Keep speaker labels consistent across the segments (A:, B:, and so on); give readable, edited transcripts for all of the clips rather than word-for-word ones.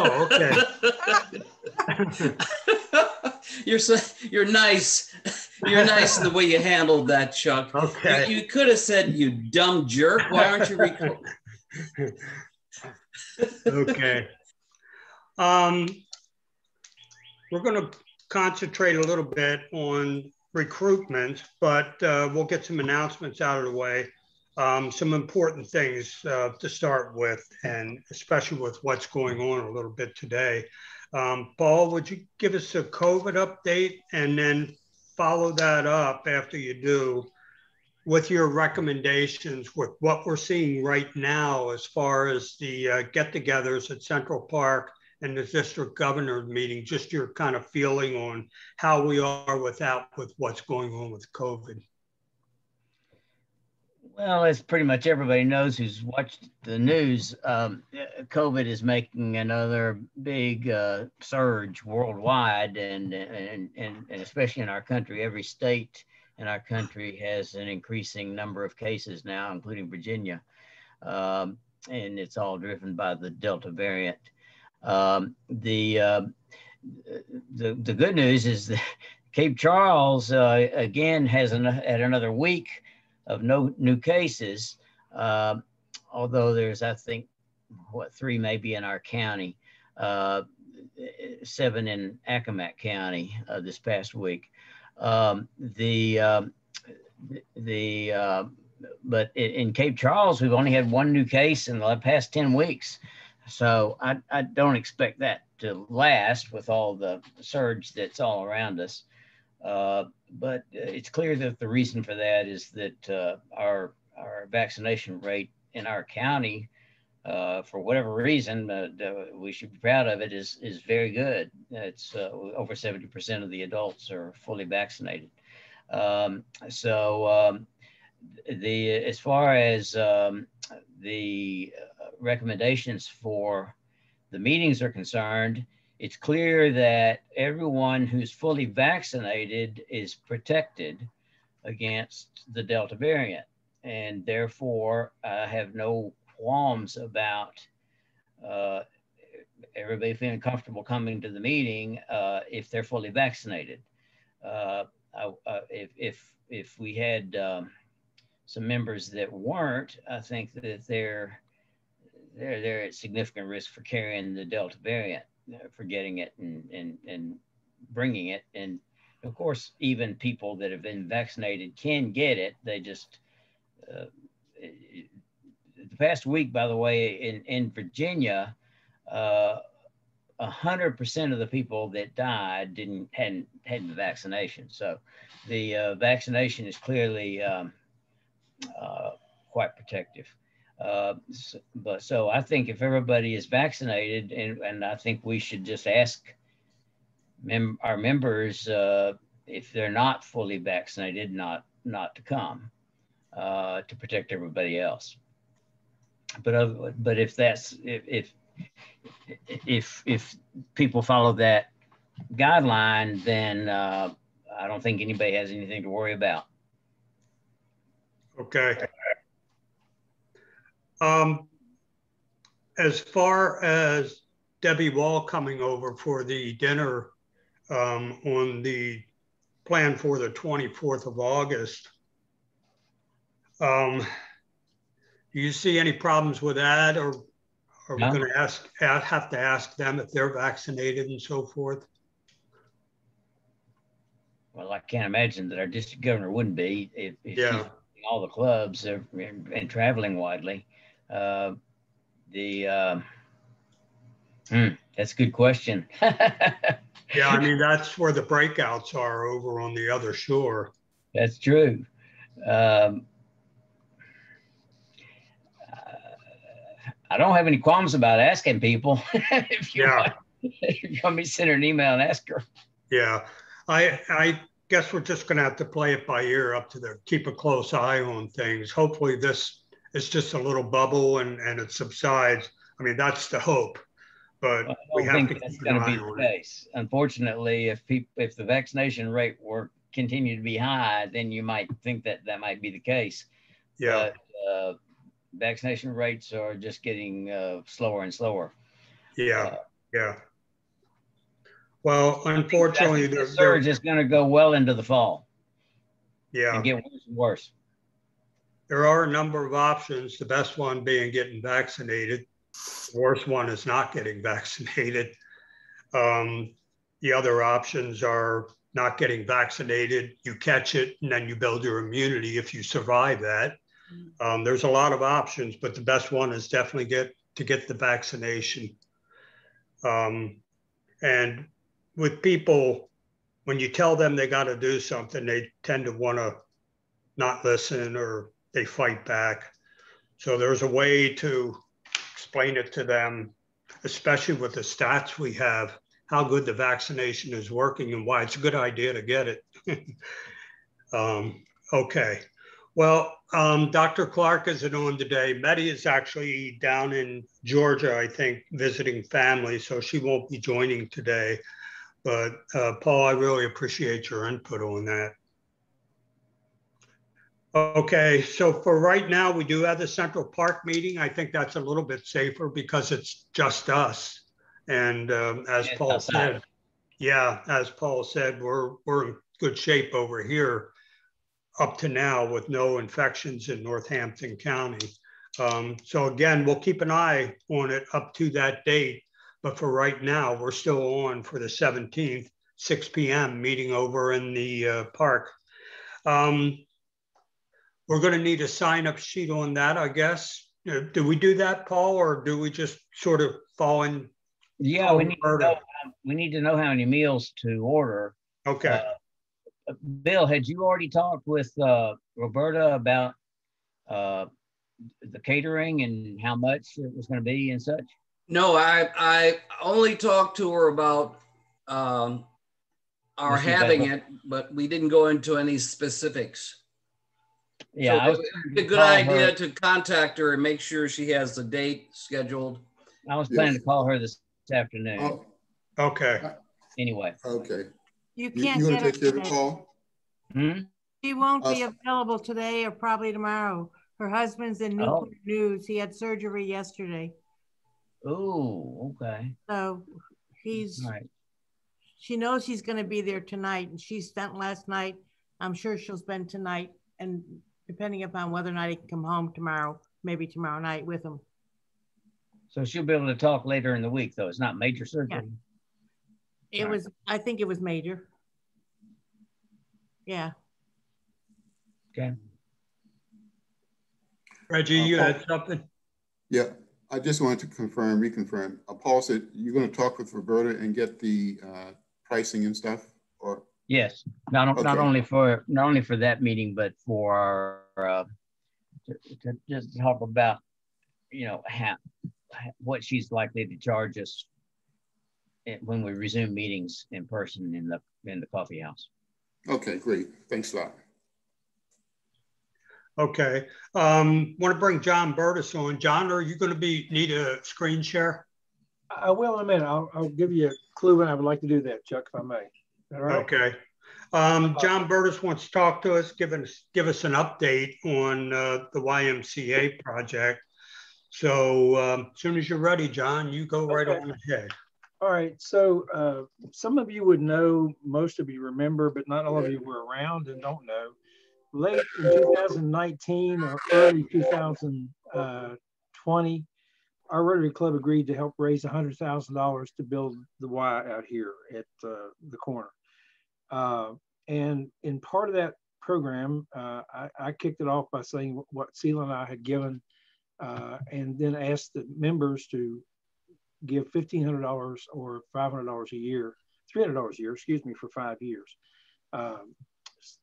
A: Oh, okay.
B: You're nice. You're nice in the way you handled that, Chuck.
A: Okay.
B: You could have said, "You dumb jerk. Why aren't you recording?"
A: Okay. We're going to concentrate a little bit on recruitment, but we'll get some announcements out of the way. Some important things to start with, and especially with what's going on a little bit today. Paul, would you give us a COVID update and then follow that up after you do with your recommendations with what we're seeing right now as far as the get-togethers at Central Park and the district governor meeting, just your kind of feeling on how we are with what's going on with COVID.
C: Well, as pretty much everybody knows who's watched the news, COVID is making another big surge worldwide, and especially in our country. Every state in our country has an increasing number of cases now, including Virginia, and it's all driven by the Delta variant. The good news is that Cape Charles again has had another week of no new cases, although there's, I think, 3 maybe in our county, 7 in Accomack County this past week. But in Cape Charles, we've only had 1 new case in the past 10 weeks. So I don't expect that to last with all the surge that's all around us. But it's clear that the reason for that is that our vaccination rate in our county, for whatever reason, we should be proud of it, is very good. It's over 70% of the adults are fully vaccinated. As far as the recommendations for the meetings are concerned, it's clear that everyone who's fully vaccinated is protected against the Delta variant. And therefore, I have no qualms about everybody feeling comfortable coming to the meeting if they're fully vaccinated. If we had some members that weren't, I think that they're at significant risk for carrying the Delta variant, for getting it and bringing it. And of course, even people that have been vaccinated can get it. They just, the past week, by the way, in Virginia, 100% of the people that died hadn't had the vaccination. So the vaccination is clearly quite protective. So I think if everybody is vaccinated, and I think we should just ask our members if they're not fully vaccinated, not to come to protect everybody else. But if people follow that guideline, then I don't think anybody has anything to worry about.
A: Okay. As far as Debbie Wall coming over for the dinner on the plan for the 24th of August, do you see any problems with that, or are we going to have to ask them if they're vaccinated and so forth?
C: Well, I can't imagine that our district governor wouldn't be if she's in all the clubs and traveling widely. That's a good question.
A: Yeah, I mean, that's where the breakouts are, over on the other shore.
C: That's true. I don't have any qualms about asking people. If you want me to send her an email and ask her.
A: Yeah, I guess we're just going to have to play it by ear, keep a close eye on things. Hopefully this is just a little bubble and it subsides. I mean, that's the hope, but
C: I don't think that's going to be the case. Unfortunately, if the vaccination rate continue to be high, then you might think that might be the case.
A: Yeah.
C: But vaccination rates are just getting slower and slower.
A: Yeah. Yeah. Well, unfortunately,
C: The surge is going to go well into the fall.
A: Yeah.
C: And get worse and worse.
A: There are a number of options, the best one being getting vaccinated. The worst one is not getting vaccinated. The other options are not getting vaccinated, you catch it, and then you build your immunity if you survive that. There's a lot of options, but the best one is definitely get the vaccination. And with people, when you tell them they got to do something, they tend to want to not listen or they fight back. So there's a way to explain it to them, especially with the stats we have, how good the vaccination is working and why it's a good idea to get it. Okay. Well, Dr. Clark isn't on today. Betty is actually down in Georgia, I think, visiting family, so she won't be joining today. But Paul, I really appreciate your input on that. Okay, so for right now, we do have the Central Park meeting. I think that's a little bit safer because it's just us. And as Paul said, as Paul said, we're in good shape over here up to now with no infections in Northampton County. So again, we'll keep an eye on it up to that date. But for right now, we're still on for the 17th, 6 p.m. meeting over in the park. We're going to need a sign-up sheet on that, I guess. Do we do that, Paul, or do we just sort of fall in?
C: Yeah, we need to know how many meals to order.
A: Okay.
C: Bill, had you already talked with Roberta about the catering and how much it was going to be and such?
B: No, I only talked to her about our having it, but we didn't go into any specifics.
C: Yeah,
B: so it's a good idea to contact her and make sure she has the date scheduled.
C: I was planning to call her this afternoon.
D: Oh.
A: Okay.
C: Anyway.
D: Okay.
E: You can't
D: you
E: get her
D: take care of it, Paul?
E: She won't be available today or probably tomorrow. Her husband's in Newport News. He had surgery yesterday.
C: Oh, okay.
E: So she knows he's going to be there tonight, and she spent last night. I'm sure she'll spend tonight, and depending upon whether or not he can come home tomorrow, maybe tomorrow night with him.
C: So she'll be able to talk later in the week, though. It's not major surgery.
E: Yeah. I think it was major. Yeah.
C: Okay.
A: Reggie, you had something?
D: Yeah, I just wanted to reconfirm. Paul said you're going to talk with Roberta and get the pricing and stuff, or?
C: Yes, not only for that meeting, but for to just talk about, what she's likely to charge us when we resume meetings in person in the coffee house.
D: Okay, great. Thanks a lot.
A: Okay. Want to bring John Burtis on. John, are you going to need a screen share?
F: I will in a minute. I'll give you a clue when I would like to do that, Chuck, if I may. All right.
A: Okay. John Burtis wants to talk to us, give us an update on the YMCA project. So as soon as you're ready, John, you go right on ahead.
F: All right. So some of you would know, most of you remember, but not all of you were around and don't know. Late in 2019 or early 2020, our Rotary Club agreed to help raise $100,000 to build the Y out here at the corner. And in part of that program, I kicked it off by saying what Celia and I had given, and then asked the members to give $1,500 or $500 a year, $300 a year, excuse me, for 5 years.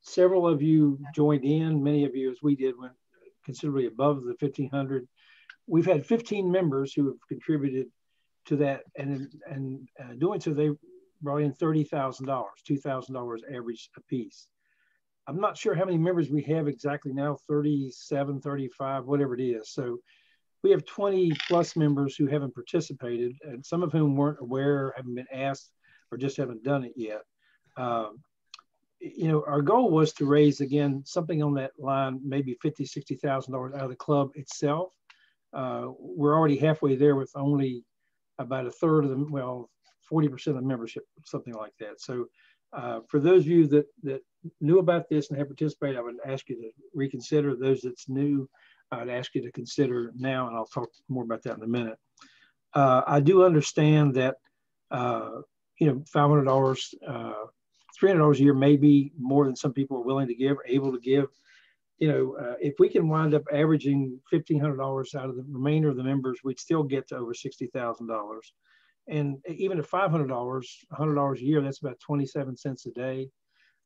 F: Several of you joined in. Many of you, as we did, went considerably above the 1,500. We've had 15 members who have contributed to that, and doing so, they brought in $30,000, $2,000 average apiece. I'm not sure how many members we have exactly now, 37, 35, whatever it is. So we have 20 plus members who haven't participated, and some of whom weren't aware, haven't been asked, or just haven't done it yet. Our goal was to raise, again, something on that line, maybe $50,000, $60,000 out of the club itself. We're already halfway there with only about a third of them, well, 40% of the membership, something like that. So for those of you that knew about this and have participated, I would ask you to reconsider. Those that's new, I'd ask you to consider now, and I'll talk more about that in a minute. I do understand that, you know, $500, $300 a year may be more than some people are willing to give or able to give. You know, if we can wind up averaging $1,500 out of the remainder of the members, we'd still get to over $60,000. And even at $500, $100 a year, that's about 27 cents a day.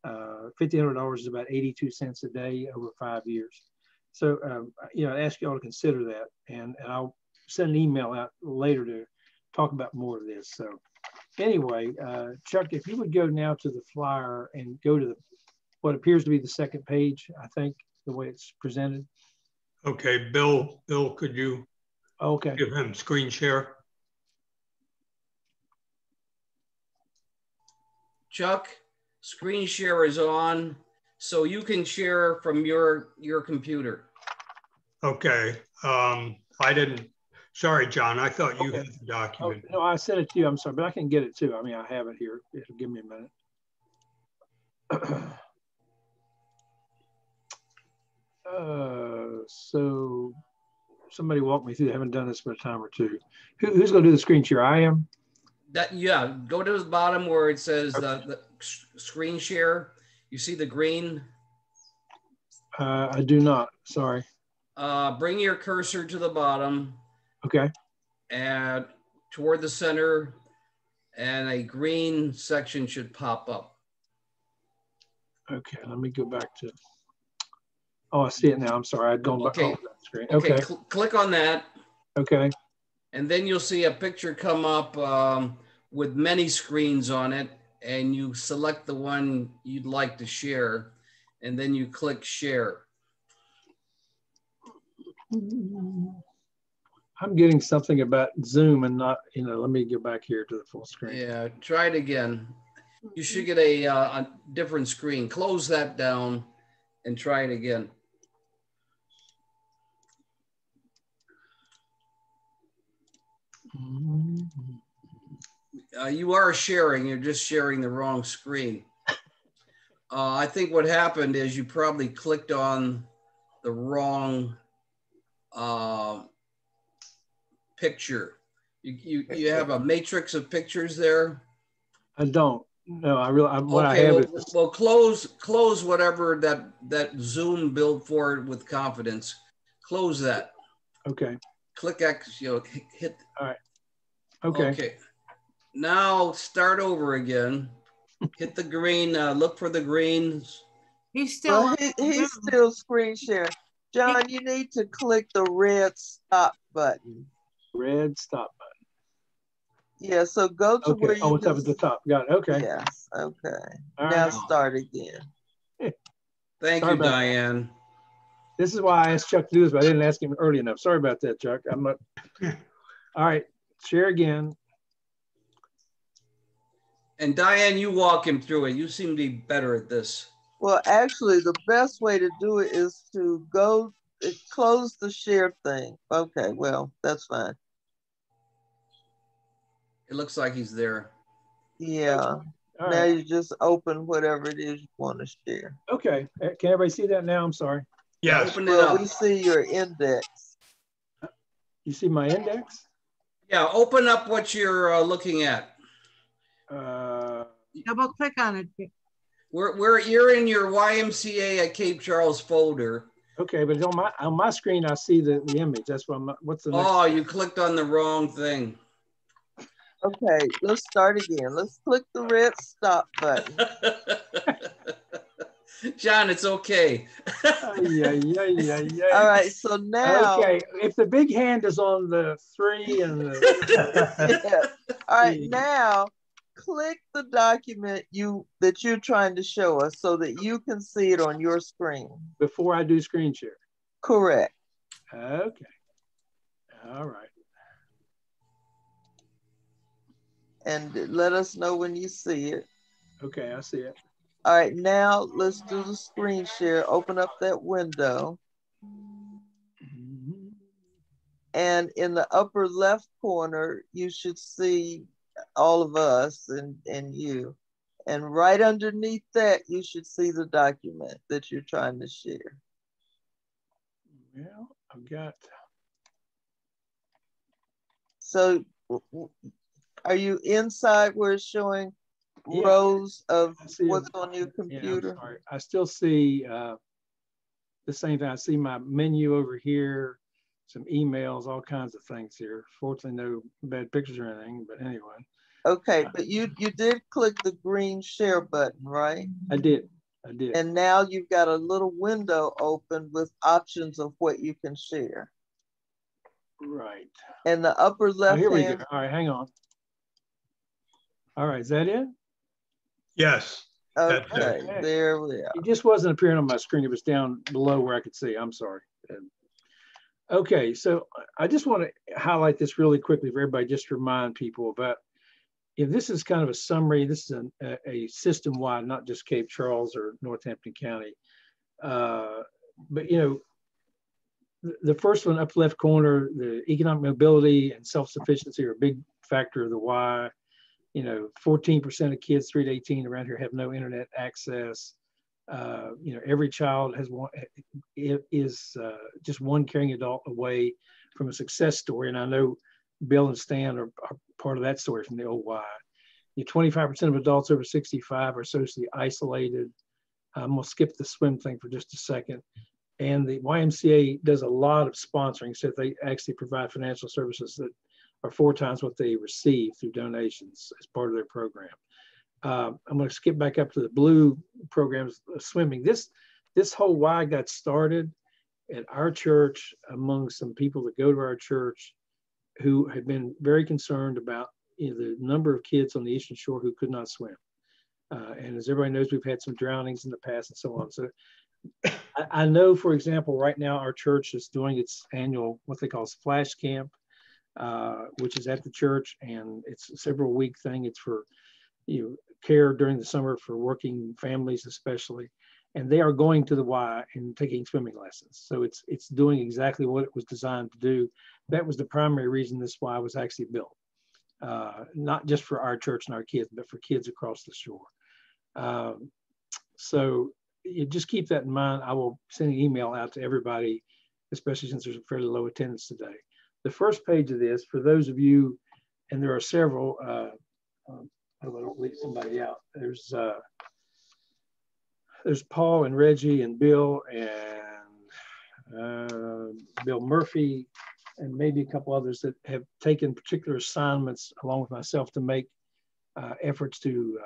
F: $1,500 is about 82 cents a day over 5 years. So, you know, I ask you all to consider that, and I'll send an email out later to talk about more of this. So anyway, Chuck, if you would go now to the flyer and go to what appears to be the second page, I think, the way it's presented.
A: Okay, Bill, could you give him screen share?
B: Chuck, screen share is on, so you can share from your computer. Okay.
A: I didn't, sorry, John, I thought you had the document.
F: Oh, no, I sent it to you, I'm sorry, but I can get it too. I mean, I have it here. It'll give me a minute. So somebody walk me through. I haven't done this for a time or two. Who's going to do the screen share? I am.
B: Yeah, go to the bottom where it says the screen share. You see the green?
F: I do not. Sorry.
B: Bring your cursor to the bottom.
F: Okay.
B: And toward the center, and a green section should pop up.
F: Okay, let me go back to. Oh, I see it now. I'm sorry. I'd gone back off that screen.
B: Okay.
F: Okay.
B: Click on that.
F: Okay.
B: And then you'll see a picture come up with many screens on it, and you select the one you'd like to share, and then you click share.
F: I'm getting something about Zoom and not, you know, let me go back here to the full screen.
B: Yeah, try it again. You should get a different screen. Close that down and try it again. You are sharing, you're just sharing the wrong screen. I think what happened is you probably clicked on the wrong picture. You have a matrix of pictures there?
F: I don't. No, what
B: okay,
F: I have is.
B: Well, close whatever that Zoom built for it with confidence. Close that.
F: Okay.
B: Click X, you know, hit.
F: All right. Okay.
B: Okay. Now start over again. Hit the green, look for the greens.
E: He's still,
G: well, he's still screen share. John, you need to click the red stop button.
F: Red stop button.
G: Yeah, so go to where you
F: it's up at the top. Got it. Okay.
G: Yes. Okay.
F: All
G: now
F: right.
G: start again.
B: Thank you, Diane.
F: That. This is why I asked Chuck to do this, but I didn't ask him early enough. Sorry about that, Chuck. I'm not. All right. Share again.
B: And Diane, you walk him through it. You seem to be better at this.
G: Well, actually, the best way to do it is to close the share thing. Okay, well, that's fine.
B: It looks like he's there.
G: Yeah.
F: All
G: now
F: right.
G: you just open whatever it is you want to share.
F: Okay. Can everybody see that now? I'm sorry.
A: Yeah.
B: Open it up.
G: We see your index.
F: You see my index?
B: Yeah, open up what you're looking at.
E: double click on it.
B: You're in your YMCA at Cape Charles folder.
F: Okay, but on my screen I see the image. That's what's the next?
B: Oh, you clicked on the wrong thing.
G: Okay, let's start again. Let's click the red stop button.
B: John, it's okay.
G: All right, so now.
F: Okay, if the big hand is on the 3 and the.
G: Yeah. All right, now click the document that you're trying to show us so that you can see it on your screen.
F: Before I do screen share.
G: Correct.
F: Okay. All right.
G: And let us know when you see it.
F: Okay, I see it.
G: All right, now let's do the screen share. Open up that window. And in the upper left corner, you should see all of us and you. And right underneath that, you should see the document that you're trying to share.
F: Well, I've got.
G: So are you inside where it's showing rows of what's on your computer?
F: Yeah, I'm sorry. I still see the same thing. I see my menu over here, some emails, all kinds of things here. Fortunately, no bad pictures or anything, but anyway.
G: Okay, but you did click the green share button, right?
F: I did.
G: And now you've got a little window open with options of what you can share.
F: Right.
G: And the upper left
F: here we go. All right, hang on. All right, is that it?
A: Yes.
G: Okay, there we are.
F: It just wasn't appearing on my screen. It was down below where I could see. I'm sorry. Okay, so I just want to highlight this really quickly for everybody, just to remind people about, if this is kind of a summary, this is a system-wide, not just Cape Charles or Northampton County. But, you know, the first one up left corner, the economic mobility and self-sufficiency are a big factor of the why. You know, 14% of kids 3 to 18 around here have no internet access. You know, every child has one, is just one caring adult away from a success story. And I know Bill and Stan are part of that story from the OY. 25% of adults over 65 are socially isolated. I'm gonna skip the swim thing for just a second. And the YMCA does a lot of sponsoring, so they actually provide financial services that are 4 times what they receive through donations as part of their program. I'm going to skip back up to the blue programs, swimming. This whole Y got started at our church among some people that go to our church who had been very concerned about, you know, the number of kids on the Eastern Shore who could not swim. And as everybody knows, we've had some drownings in the past and so on. So I know, for example, right now our church is doing its annual, what they call Splash Camp, which is at the church, and it's a several week thing. It's for, you know, care during the summer for working families especially, and they are going to the Y and taking swimming lessons. So it's doing exactly what it was designed to do. That was the primary reason this Y was actually built, not just for our church and our kids, but for kids across the shore. So you just keep that in mind. I will send an email out to everybody, especially since there's a fairly low attendance today. The first page of this, for those of you, and there are several, I don't leave somebody out. There's Paul and Reggie and Bill and Bill Murphy, and maybe a couple others that have taken particular assignments along with myself to make efforts to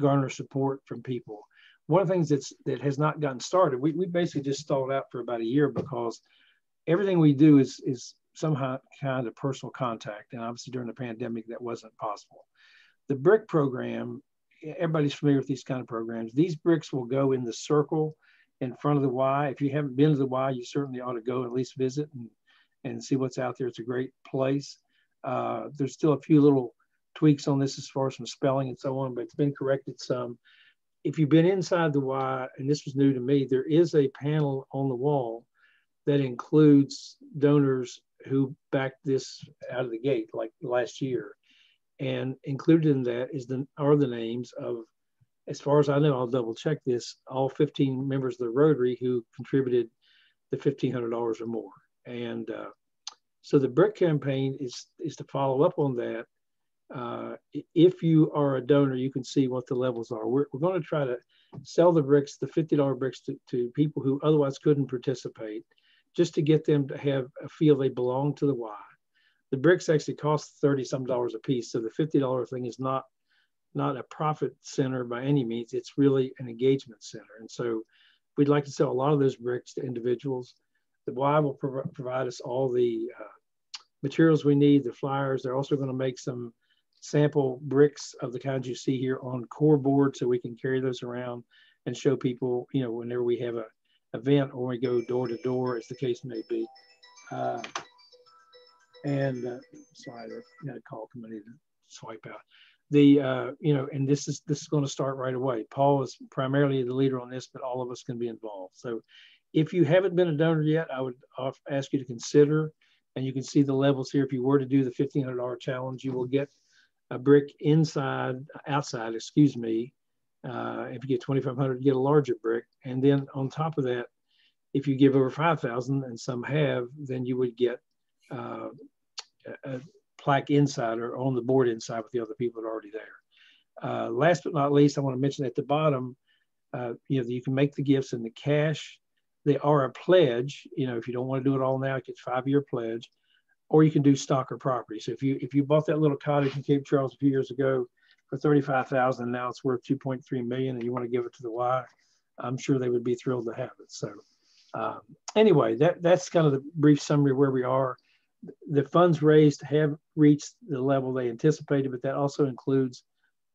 F: garner support from people. One of the things that has not gotten started, we basically just stalled out for about a year because everything we do is somehow kind of personal contact. And obviously during the pandemic, that wasn't possible. The BRIC program, everybody's familiar with these kind of programs. These bricks will go in the circle in front of the Y. If you haven't been to the Y, you certainly ought to go and at least visit and see what's out there. It's a great place. There's still a few little tweaks on this as far as some spelling and so on, but it's been corrected some. If you've been inside the Y, and this was new to me, there is a panel on the wall that includes donors who backed this out of the gate, like last year. And included in that are the names of, as far as I know, I'll double check this, all 15 members of the Rotary who contributed the $1,500 or more. And so the BRIC campaign is to follow up on that. If you are a donor, you can see what the levels are. We're going to try to sell the bricks, the $50 bricks to people who otherwise couldn't participate, just to get them to have a feel they belong to the Y. The bricks actually cost $30-some a piece. So the $50 thing is not a profit center by any means. It's really an engagement center. And so we'd like to sell a lot of those bricks to individuals. The Y will provide us all the materials we need, the flyers. They're also going to make some sample bricks of the kinds you see here on core board, so we can carry those around and show people, you know, whenever we have an event or we go door to door, as the case may be. Sorry, I got a call coming in to swipe out. You know, and this is going to start right away. Paul is primarily the leader on this, but all of us can be involved. So if you haven't been a donor yet, I would ask you to consider And you can see the levels here. If you were to do the $1,500 challenge, you will get a brick outside, excuse me. If you get 2,500, you get a larger brick. And then on top of that, if you give over 5,000, and some have, then you would get a plaque inside or on the board inside with the other people that are already there. Last but not least, I want to mention at the bottom, you can make the gifts in the cash. They are a pledge. If you don't want to do it all now, it gets 5-year pledge, or you can do stock or property. So if you bought that little cottage in Cape Charles a few years ago for $35,000, now it's worth $2.3 million, and you want to give it to the Y, I'm sure they would be thrilled to have it. So anyway, that's kind of the brief summary of where we are. The funds raised have reached the level they anticipated, but that also includes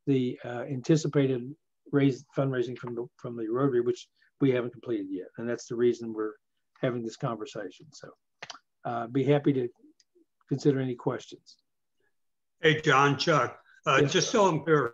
F: the anticipated fundraising from the Rotary, which we haven't completed yet. And that's the reason we're having this conversation. So be happy to consider any questions.
A: Hey, John, Chuck,
F: Yes.
A: Just so I'm clear,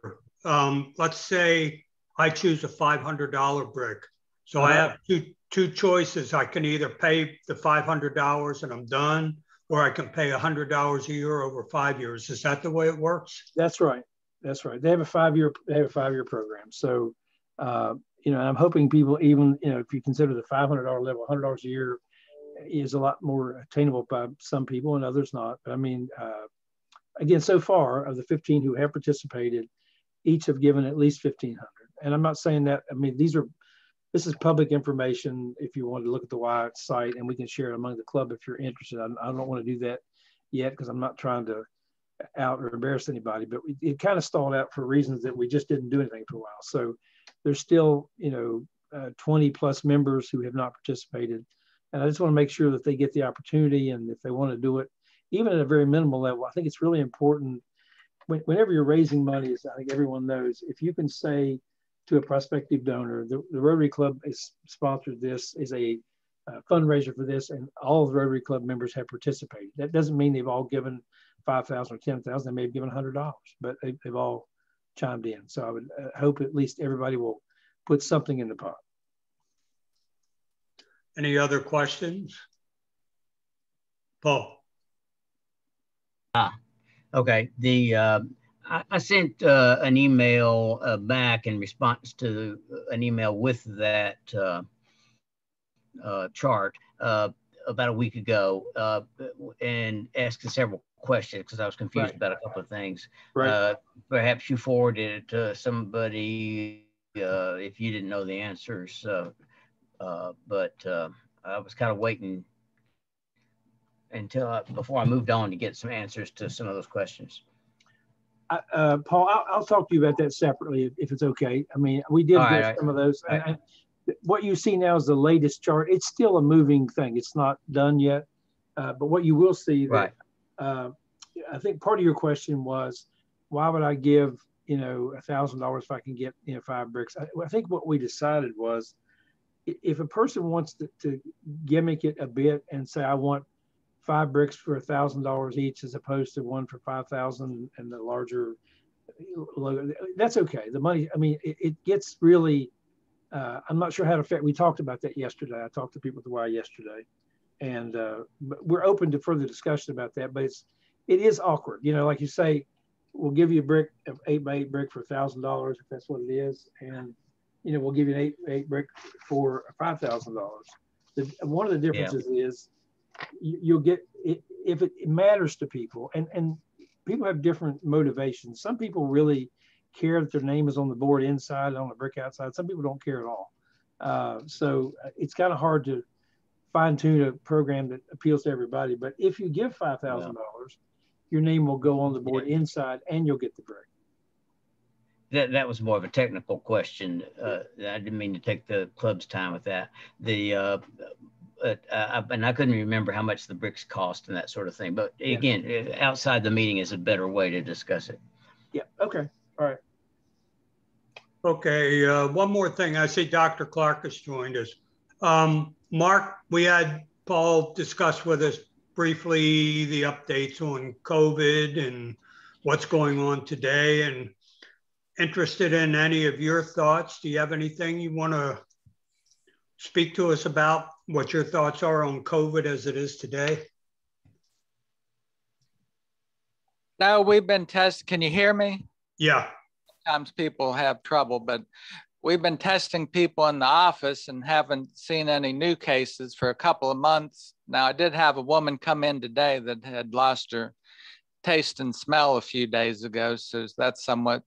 A: let's say I choose a $500 brick. So I have two choices. I can either pay the $500 and I'm done, or I can pay $100 a year over 5 years. Is that the way it works?
F: That's right. That's right. They have a 5-year program. So, I'm hoping people, even, if you consider the $500 level, $100 a year is a lot more attainable by some people and others not. But I mean, again, so far of the 15 who have participated, each have given at least $1,500. And I'm not saying that, I mean, this is public information if you want to look at the Y site, and we can share it among the club if you're interested. I don't want to do that yet because I'm not trying to out or embarrass anybody, but it kind of stalled out for reasons that we just didn't do anything for a while. So there's still, 20 plus members who have not participated. And I just want to make sure that they get the opportunity. And if they want to do it, even at a very minimal level, I think it's really important whenever you're raising money, as I think everyone knows, if you can say to a prospective donor, the Rotary Club is sponsored this, is a fundraiser for this, and all of the Rotary Club members have participated. That doesn't mean they've all given $5,000 or $10,000. They may have given $100, but they've all chimed in. So I would hope at least everybody will put something in the pot.
A: Any other questions? Paul.
C: Okay. I sent an email back in response to an email with that chart about a week ago and asked several questions because I was confused about a couple of things.
F: Right.
C: Perhaps you forwarded it to somebody if you didn't know the answers, but I was kind of waiting until before I moved on to get some answers to some of those questions.
F: Paul, I'll talk to you about that separately if it's okay. I mean, we did get some of those. And what you see now is the latest chart. It's still a moving thing. It's not done yet. But what you will see that I think part of your question was, why would I give, $1,000 if I can get, 5 bricks? I think what we decided was if a person wants to gimmick it a bit and say, I want 5 bricks for $1,000 each as opposed to one for 5,000 and the larger logo, that's okay. The money, I mean, it gets really, I'm not sure how to affect, we talked about that yesterday. I talked to people at the Y yesterday, and but we're open to further discussion about that, but it is awkward. Like you say, we'll give you a brick, an 8x8 brick for $1,000 if that's what it is. And, we'll give you an 8x8 brick for $5,000. One of the differences is you'll get, if it matters to people, and people have different motivations. Some people really care that their name is on the board inside, on the brick outside. Some people don't care at all. So it's kind of hard to fine tune a program that appeals to everybody. But if you give $5,000, your name will go on the board inside and you'll get the brick.
C: That was more of a technical question. I didn't mean to take the club's time with that. And I couldn't remember how much the bricks cost and that sort of thing. But again, outside the meeting is a better way to discuss it.
F: Yeah. Okay. All right.
A: Okay. One more thing. I see Dr. Clark has joined us. Mark, we had Paul discuss with us briefly the updates on COVID and what's going on today, and interested in any of your thoughts. Do you have anything you want to speak to us about, what your thoughts are on COVID as it is today?
H: No, we've been testing. Can you hear me?
A: Yeah.
H: Sometimes people have trouble, but we've been testing people in the office and haven't seen any new cases for a couple of months. Now, I did have a woman come in today that had lost her taste and smell a few days ago, so that's somewhat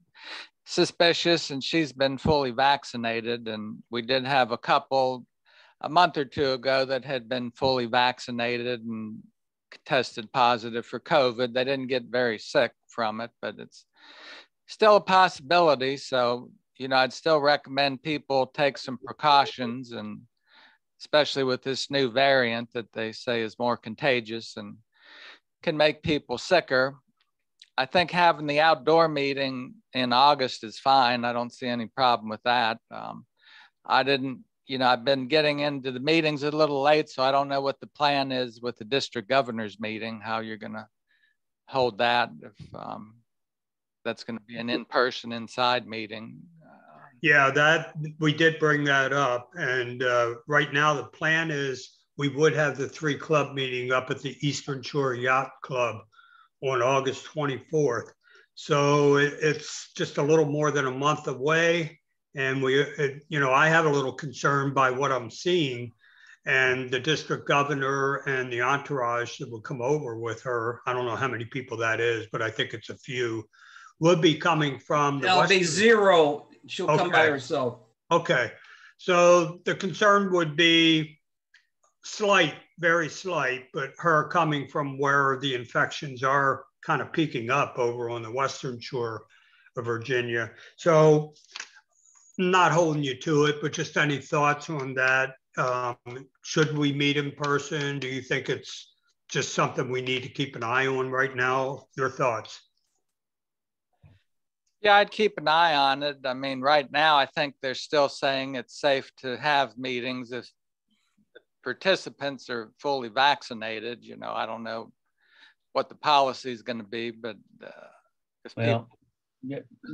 H: suspicious, and she's been fully vaccinated. And we did have a couple a month or two ago that had been fully vaccinated and tested positive for COVID. They didn't get very sick from it, but it's still a possibility. So, you know, I'd still recommend people take some precautions, and especially with this new variant that they say is more contagious and can make people sicker. I think having the outdoor meeting in August is fine. I don't see any problem with that. I didn't, you know, I've been getting into the meetings a little late, so I don't know what the plan is with the district governor's meeting, how you're going to hold that, if that's going to be an in-person inside meeting.
A: Yeah, that we did bring that up. And right now the plan is we would have the 3 club meeting up at the Eastern Shore Yacht Club on August 24th. So it's just a little more than a month away. And you know, I have a little concern by what I'm seeing, and the district governor and the entourage that will come over with her. I don't know how many people that is, but I think it's a few. Would be coming from the
B: There'll be 0. She'll come by herself.
A: Okay. So the concern would be slight, very slight, but her coming from where the infections are kind of peaking up over on the western shore of Virginia. So not holding you to it, but just any thoughts on that? Should we meet in person? Do you think it's just something we need to keep an eye on right now? Your thoughts?
H: Yeah, I'd keep an eye on it. I mean, right now, I think they're still saying it's safe to have meetings if participants are fully vaccinated. You know, I don't know what the policy is going to be, but if
C: well,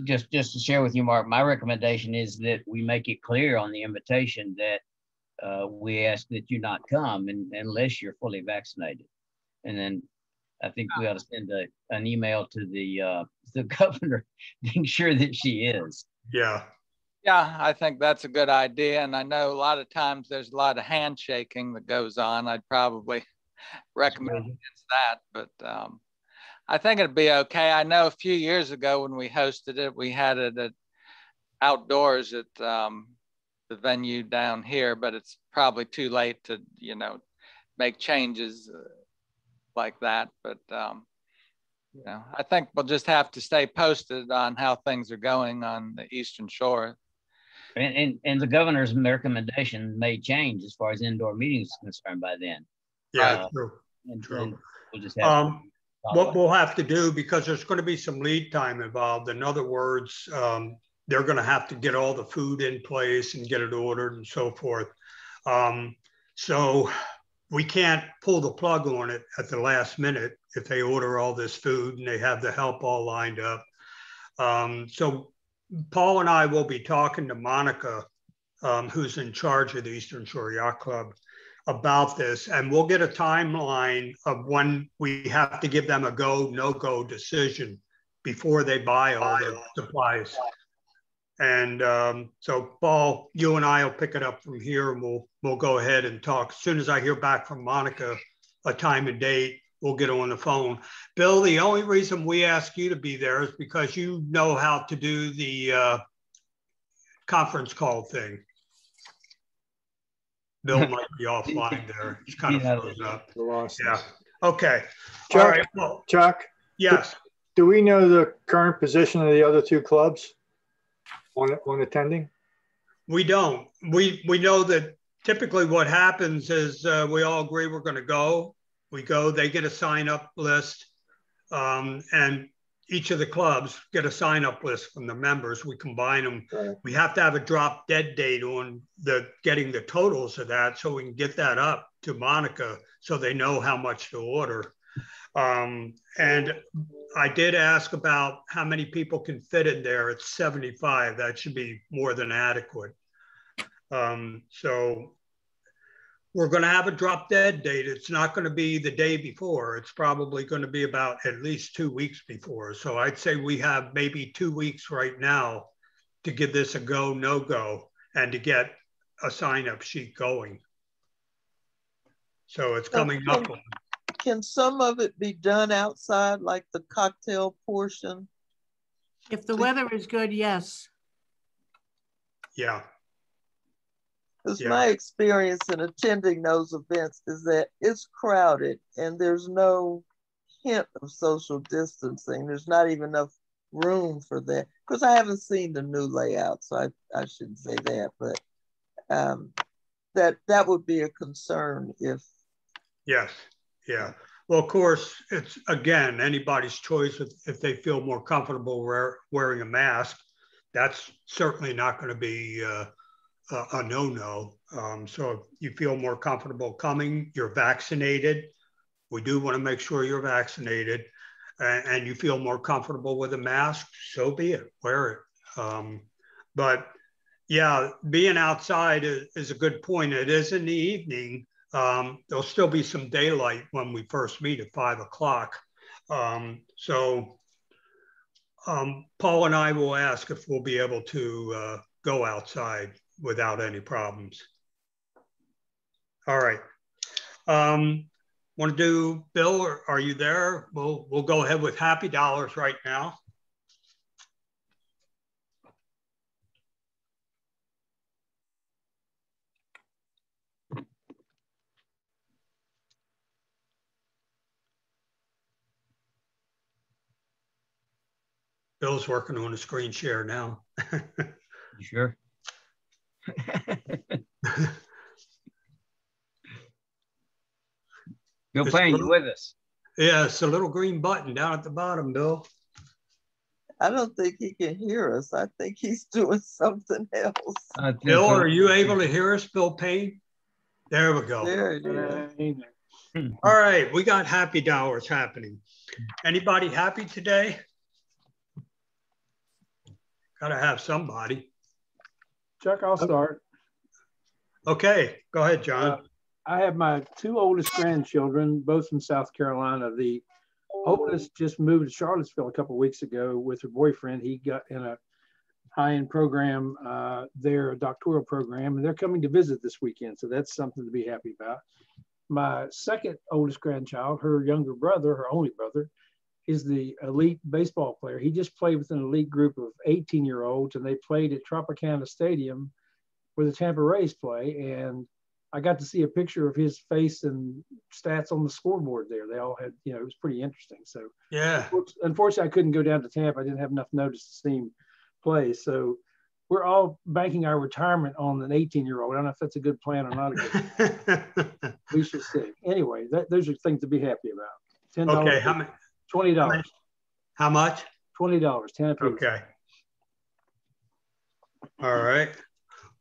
C: just to share with you, Mark, my recommendation is that we make it clear on the invitation that we ask that you not come unless you're fully vaccinated. And then I think we ought to send an email to the governor, being sure that she is.
A: Yeah.
H: Yeah, I think that's a good idea. And I know a lot of times there's a lot of handshaking that goes on. I'd probably recommend against that, but I think it'd be okay. I know a few years ago when we hosted it, we had it outdoors at the venue down here, but it's probably too late to, you know, make changes like that. But you know, I think we'll just have to stay posted on how things are going on the Eastern Shore.
C: And the governor's recommendation may change as far as indoor meetings is concerned by then.
A: Yeah, true.
C: And we'll just have
A: what we'll have to do, because there's going to be some lead time involved. In other words, they're going to have to get all the food in place and get it ordered and so forth. So we can't pull the plug on it at the last minute if they order all this food and they have the help all lined up. So Paul and I will be talking to Monica, who's in charge of the Eastern Shore Yacht Club, about this, and we'll get a timeline of when we have to give them a go, no-go decision before they buy all the supplies. And so Paul, you and I will pick it up from here, and we'll go ahead and talk. As soon as I hear back from Monica, a time and date, we'll get on the phone. Bill, the only reason we ask you to be there is because you know how to do the conference call thing. Bill might be offline there. He's kind of frozen up. Yeah. Okay.
I: Chuck,
A: all right. Well,
I: Chuck.
A: Yes.
I: Do we know the current position of the other 2 clubs on attending?
A: We don't. We know that typically what happens is we all agree we're going to go. We go. They get a sign-up list, and each of the clubs get a sign-up list from the members. We combine them. Right. We have to have a drop dead date on getting the totals of that, so we can get that up to Monica so they know how much to order. And I did ask about how many people can fit in there. It's 75. That should be more than adequate. So we're going to have a drop dead date. It's not going to be the day before. It's probably going to be about at least 2 weeks before. So I'd say we have maybe 2 weeks right now to give this a go, no go, and to get a sign up sheet going. So it's coming up.
G: Can some of it be done outside, like the cocktail portion?
E: If the weather is good, yes.
A: Yeah.
G: Because my experience in attending those events is that it's crowded and there's no hint of social distancing. There's not even enough room for that. Because I haven't seen the new layout, so I shouldn't say that, but that would be a concern if.
A: Yes, yeah. Well, of course, it's, again, anybody's choice if they feel more comfortable wearing a mask. That's certainly not going to be a no-no. So if you feel more comfortable coming, you're vaccinated. We do want to make sure you're vaccinated, and you feel more comfortable with a mask, so be it, wear it. But yeah, being outside is a good point. It is in the evening. There'll still be some daylight when we first meet at 5 o'clock. So Paul and I will ask if we'll be able to go outside without any problems. All right. Want to do, Bill, or are you there? We'll go ahead with Happy Dollars right now. Bill's working on a screen share now.
C: You sure? Bill Payne, you with us?
A: Yeah, it's a little green button down at the bottom, Bill.
G: I don't think he can hear us. I think he's doing something else.
A: Bill, are you able to hear us, Bill Payne? There we go.
G: There it is.
A: All right, we got Happy Dollars happening. Anybody happy today? Gotta have somebody.
F: Chuck, I'll start.
A: Okay, go ahead, John.
F: I have my 2 oldest grandchildren, both from South Carolina. The oldest just moved to Charlottesville a couple of weeks ago with her boyfriend. He got in a high-end program there, a doctoral program, and they're coming to visit this weekend. So that's something to be happy about. My second oldest grandchild, her younger brother, her only brother, is the elite baseball player. He just played with an elite group of 18-year-olds, and they played at Tropicana Stadium where the Tampa Rays play. And I got to see a picture of his face and stats on the scoreboard there. They all had, it was pretty interesting. So
A: yeah,
F: unfortunately, I couldn't go down to Tampa. I didn't have enough notice to see him play. So we're all banking our retirement on an 18-year-old. I don't know if that's a good plan or not a good plan. We shall see. Anyway, those are things to be happy about. $10.
A: Okay, how much?
F: $20.
A: How much?
F: $20, 10 apiece.
A: Okay. All right.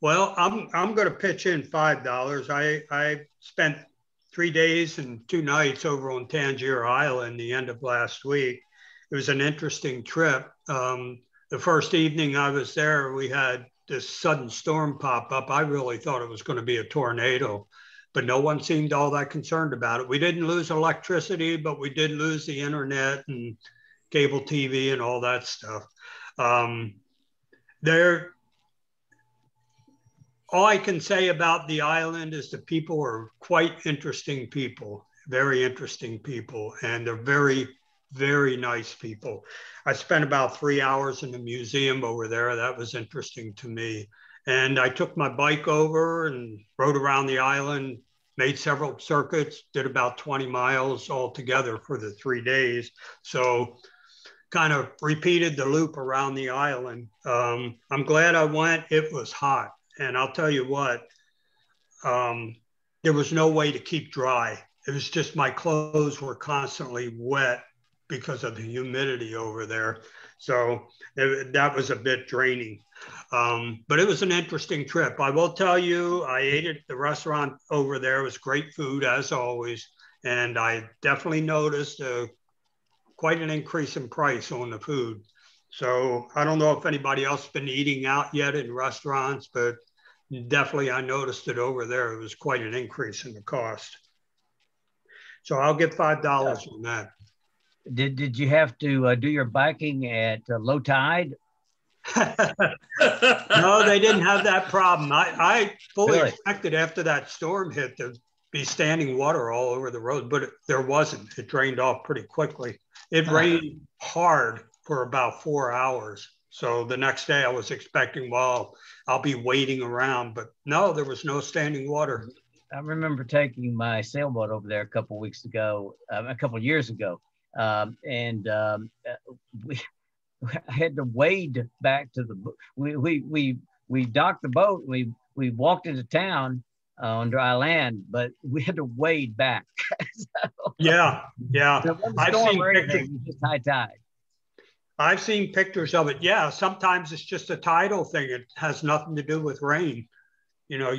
A: Well, I'm going to pitch in $5. I spent 3 days and 2 nights over on Tangier Island the end of last week. It was an interesting trip. The first evening I was there, we had this sudden storm pop up. I really thought it was going to be a tornado, but no one seemed all that concerned about it. We didn't lose electricity, but we did lose the internet and cable TV and all that stuff. All I can say about the island is the people are quite interesting people, very interesting people, and they're very, very nice people. I spent about 3 hours in the museum over there. That was interesting to me. And I took my bike over and rode around the island, made several circuits, did about 20 miles altogether for the 3 days. So kind of repeated the loop around the island. I'm glad I went. It was hot. And I'll tell you what, there was no way to keep dry. It was just my clothes were constantly wet because of the humidity over there. So that was a bit draining. But it was an interesting trip. I will tell you, I ate at the restaurant over there. It was great food, as always. And I definitely noticed quite an increase in price on the food. So I don't know if anybody else has been eating out yet in restaurants, but definitely I noticed it over there. It was quite an increase in the cost. So I'll get $5 on that.
C: Did you have to do your biking at low tide?
A: No, they didn't have that problem. I fully
C: Really?
A: expected after that storm hit to be standing water all over the road, but there wasn't. It drained off pretty quickly. It rained hard for about 4 hours. So the next day I was expecting, well, I'll be waiting around, but no, there was no standing water.
C: I remember taking my sailboat over there a couple weeks ago, a couple years ago, and we I had to wade back to the. We docked the boat. We walked into town on dry land, but we had to wade back. So,
A: yeah.
C: I've seen pictures. Just high tide.
A: I've seen pictures of it. Yeah, sometimes it's just a tidal thing. It has nothing to do with rain, you know.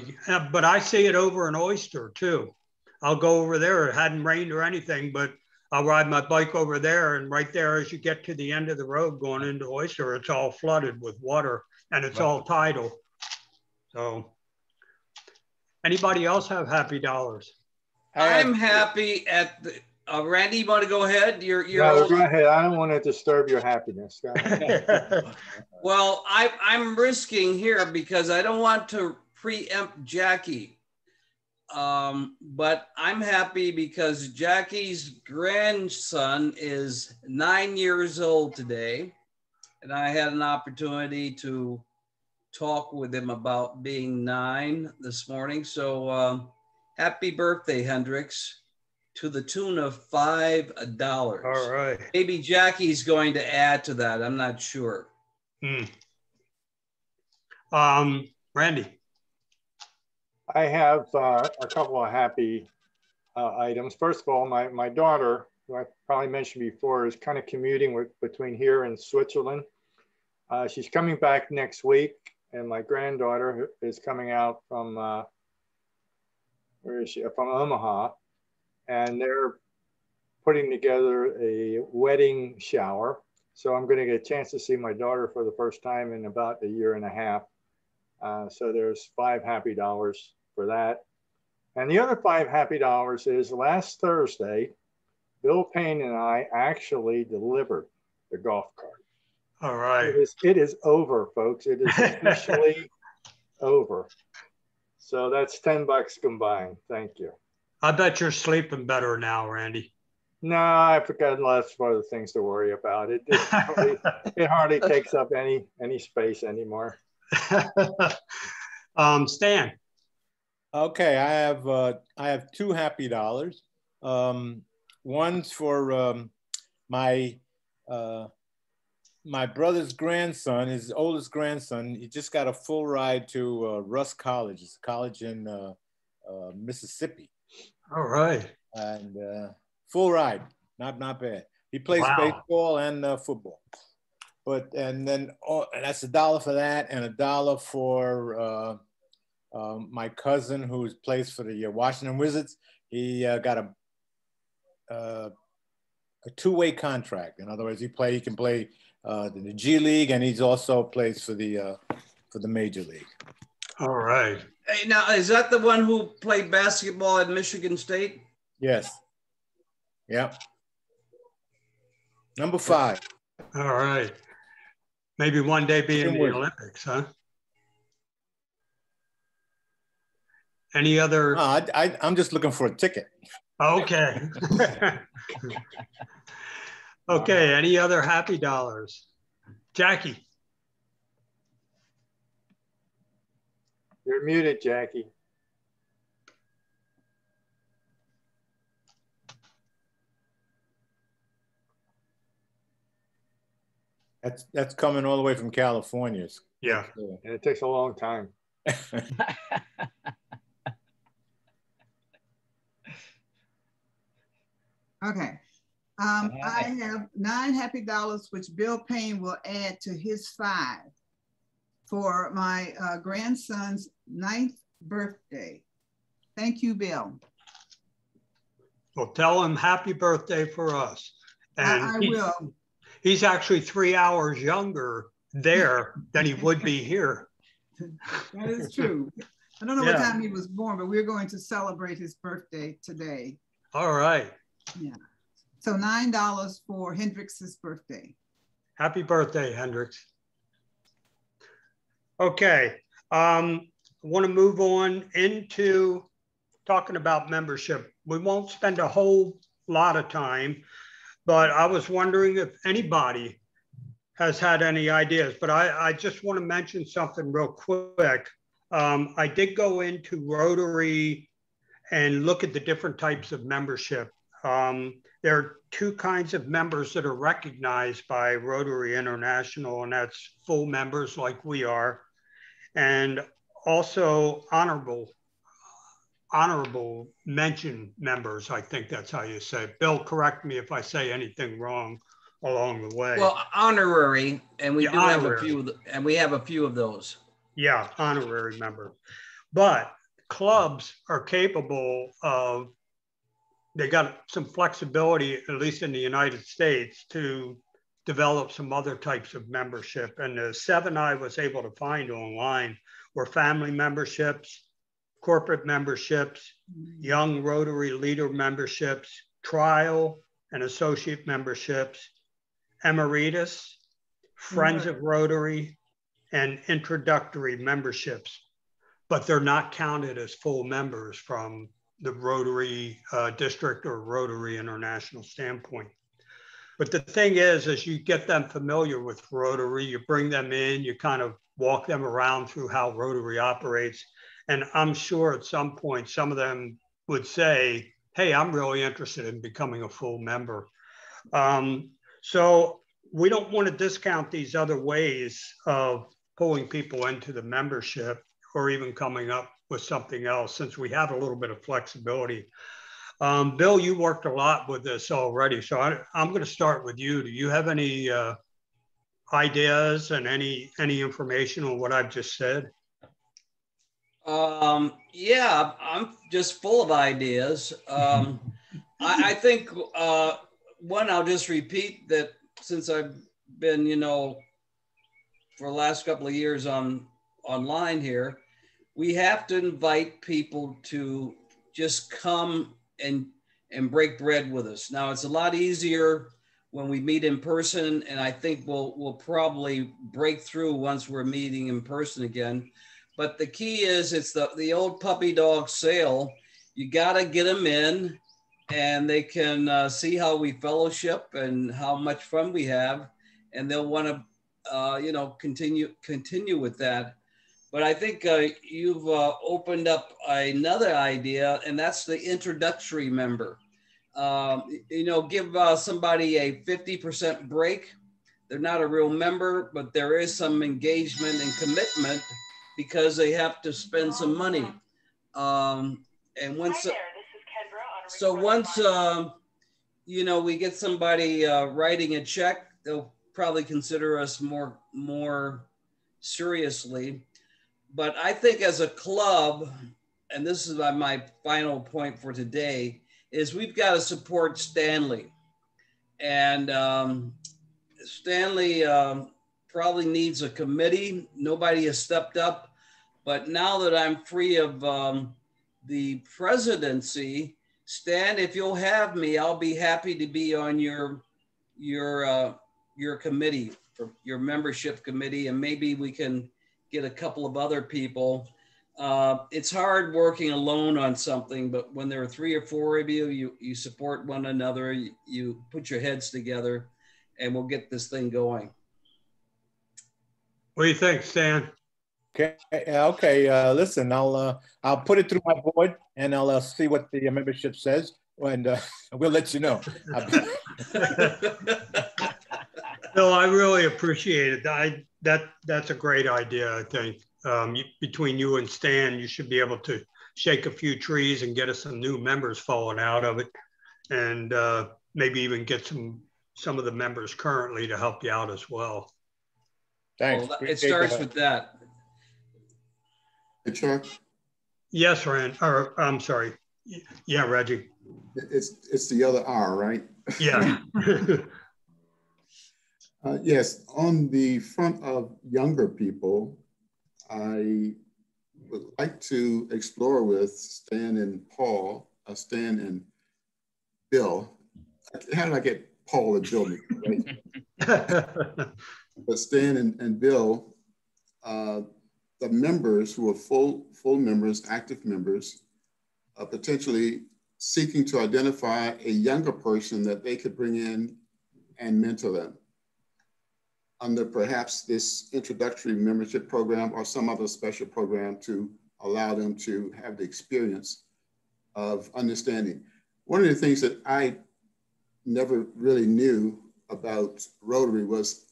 A: But I see it over in Oyster too. I'll go over there. It hadn't rained or anything, but I'll ride my bike over there, and right there, as you get to the end of the road going into Oyster, it's all flooded with water, and it's all tidal. So, anybody else have happy dollars?
B: I'm happy at the. Randy, you want to go ahead? You're
I: no, go ahead. I don't want to disturb your happiness.
B: Well, I'm risking here because I don't want to preempt Jackie. But I'm happy because Jackie's grandson is 9 years old today. And I had an opportunity to talk with him about being 9 this morning. So happy birthday, Hendrix, to the tune of $5.
A: All right.
B: Maybe Jackie's going to add to that. I'm not sure.
A: Randy.
I: I have a couple of happy items. First of all, my daughter, who I probably mentioned before, is kind of commuting between here and Switzerland. She's coming back next week, and my granddaughter is coming out from, where is she? From Omaha, and they're putting together a wedding shower. So I'm going to get a chance to see my daughter for the first time in about a year and a half. So there's $5 happy for that. And the other $5 happy is last Thursday, Bill Payne and I actually delivered the golf cart.
A: All right.
I: It is over, folks. It is officially over. So that's $10 combined. Thank you.
A: I bet you're sleeping better now, Randy.
I: No, I forgot lots of other things to worry about. It hardly takes up any space anymore.
A: Stan.
J: Okay, I have $2 happy. One's for my brother's grandson, his oldest grandson. He just got a full ride to Russ College. It's a college in Mississippi.
A: All right.
J: And full ride, not bad. He plays baseball and football. And that's $1 for that, and $1 for my cousin who plays for the Washington Wizards. He got a two-way contract. In other words, he can play in the G League, and he's also plays for the Major League.
A: All right.
B: Hey, now is that the one who played basketball at Michigan State?
J: Yes. Yep. Number 5.
A: All right. Maybe one day be in the Olympics, huh? Any other?
J: I'm just looking for a ticket.
A: Okay. Okay. Any other happy dollars? Jackie.
I: You're muted, Jackie.
J: That's coming all the way from California.
A: Yeah.
I: And it takes a long time.
K: Okay. I have $9 happy, which Bill Payne will add to his 5 for my grandson's 9th birthday. Thank you, Bill.
A: Well, tell him happy birthday for us. And
K: I will.
A: He's actually 3 hours younger there than he would be here.
K: That is true. I don't know what time he was born, but we're going to celebrate his birthday today.
A: All right.
K: Yeah. So $9 for Hendrix's birthday.
A: Happy birthday, Hendrix. Okay. I want to move on into talking about membership. We won't spend a whole lot of time, but I was wondering if anybody has had any ideas, but I just want to mention something real quick. I did go into Rotary and look at the different types of membership. There are two kinds of members that are recognized by Rotary International, and that's full members like we are, and also honorable mention members. I think that's how you say it. Bill, correct me if I say anything wrong along the way.
B: Well, honorary, and we do have a few, and we have a few of those.
A: Yeah, honorary member. But clubs are capable of, they got some flexibility, at least in the United States, to develop some other types of membership. And the 7 I was able to find online were family memberships, corporate memberships, young Rotary leader memberships, trial and associate memberships, emeritus, friends of Rotary, and introductory memberships. But they're not counted as full members from the Rotary district or Rotary International standpoint. But the thing is, as you get them familiar with Rotary, you bring them in, you kind of walk them around through how Rotary operates. And I'm sure at some point, some of them would say, hey, I'm really interested in becoming a full member. So we don't want to discount these other ways of pulling people into the membership or even coming up with something else, since we have a little bit of flexibility. Bill, you worked a lot with this already, so I'm going to start with you. Do you have any ideas and any information on what I've just said?
B: Yeah, I'm just full of ideas. I think one, I'll just repeat that since I've been, for the last couple of years online here, we have to invite people to just come and break bread with us. Now, it's a lot easier when we meet in person, and I think we'll probably break through once we're meeting in person again. But the key is, it's the old puppy dog sale. You got to get them in, and they can see how we fellowship and how much fun we have, and they'll want to continue with that. But I think you've opened up another idea, and that's the introductory member. Give somebody a 50% break. They're not a real member, but there is some engagement and commitment because they have to spend some money. And once, we get somebody writing a check, they'll probably consider us more seriously. But I think as a club, and this is my final point for today, is we've got to support Stanley. And Stanley probably needs a committee. Nobody has stepped up. But now that I'm free of the presidency, Stan, if you'll have me, I'll be happy to be on your committee, for your membership committee, and maybe we can get a couple of other people. It's hard working alone on something, but when there are 3 or 4 of you, you support one another, you put your heads together, and we'll get this thing going.
A: What do you think, Stan?
J: Okay. Listen, I'll put it through my board, and I'll see what the membership says, and we'll let you know.
A: Bill, I really appreciate it. That's a great idea. I think between you and Stan, you should be able to shake a few trees and get us some new members falling out of it, and maybe even get some of the members currently to help you out as well.
J: Thanks.
B: Well, it starts with that.
D: Hey, Chuck?
A: Yes, Rand, or I'm sorry. Yeah, Reggie.
D: It's the other R, right?
A: Yeah.
D: Yes, on the front of younger people, I would like to explore with Stan and Bill. How did I get Paul and Bill? Right? But Stan and Bill, the members who are full members, active members, potentially seeking to identify a younger person that they could bring in and mentor them under perhaps this introductory membership program or some other special program to allow them to have the experience of understanding. One of the things that I never really knew about Rotary was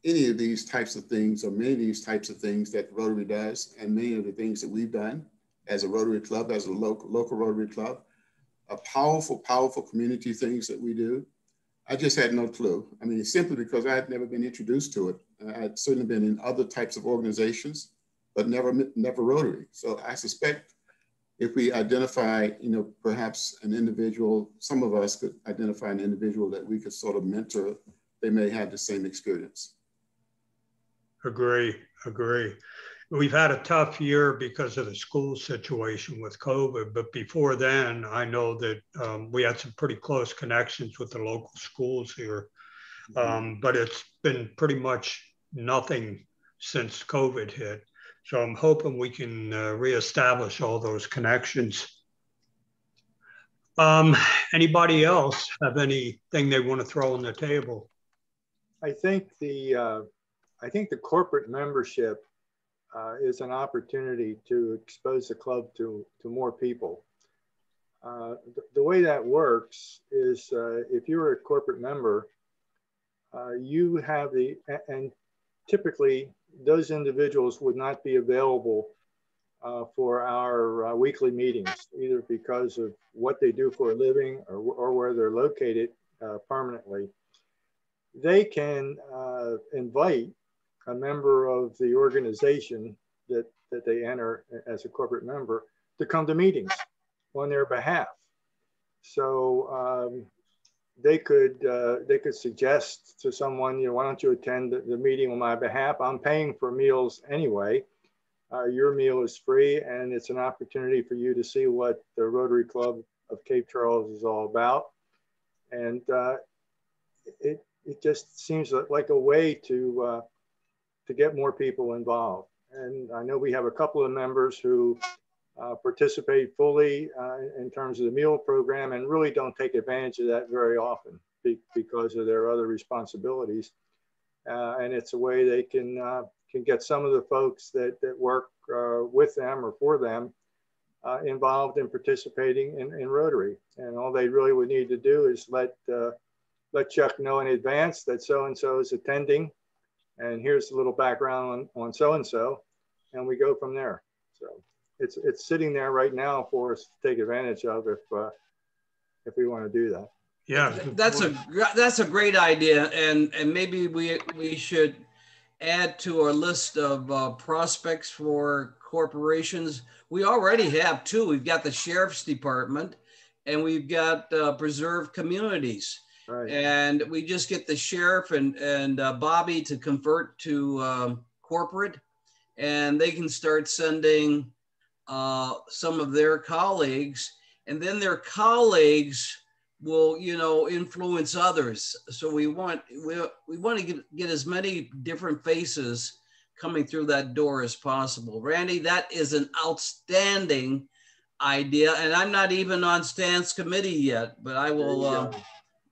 D: any of these types of things, or many of these types of things that Rotary does, and many of the things that we've done as a Rotary Club, as a local Rotary Club, powerful community things that we do. I just had no clue. I mean, simply because I had never been introduced to it. I'd certainly been in other types of organizations, but never Rotary. So I suspect if we identify, perhaps an individual, some of us could identify an individual that we could sort of mentor, they may have the same experience.
A: Agree. We've had a tough year because of the school situation with COVID, but before then, I know that we had some pretty close connections with the local schools here. But it's been pretty much nothing since COVID hit. So I'm hoping we can reestablish all those connections. Anybody else have anything they want to throw on the table?
I: I think the corporate membership is an opportunity to expose the club to more people. The way that works is if you're a corporate member, you have and typically those individuals would not be available for our weekly meetings, either because of what they do for a living or where they're located permanently. They can invite a member of the organization that they enter as a corporate member to come to meetings on their behalf. So they could suggest to someone, why don't you attend the meeting on my behalf? I'm paying for meals anyway. Your meal is free, and it's an opportunity for you to see what the Rotary Club of Cape Charles is all about. And it just seems like a way to get more people involved. And I know we have a couple of members who participate fully in terms of the meal program and really don't take advantage of that very often because of their other responsibilities. And it's a way they can get some of the folks that work with them or for them involved in participating in Rotary. And all they really would need to do is let Chuck know in advance that so-and-so is attending, and here's a little background on so-and-so, and we go from there. So it's sitting there right now for us to take advantage of if we want to do that.
B: Yeah, that's a great idea, and maybe we should add to our list of prospects for corporations. We already have two. We've got the Sheriff's Department, and we've got Preserve Communities. Right. And we just get the sheriff and Bobby to convert to corporate, and they can start sending some of their colleagues, and then their colleagues will, influence others. So we want to get as many different faces coming through that door as possible. Randy, that is an outstanding idea, and I'm not even on Stan's committee yet, but I will.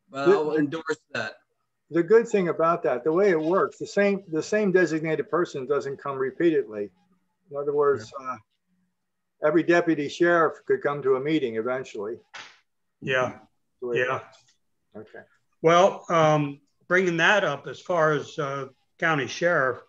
B: But I'll endorse that.
I: The good thing about that, the way it works, the same designated person doesn't come repeatedly. In other words, every deputy sheriff could come to a meeting eventually.
A: Yeah. Yeah.
I: Okay.
A: Well, bringing that up as far as county sheriff,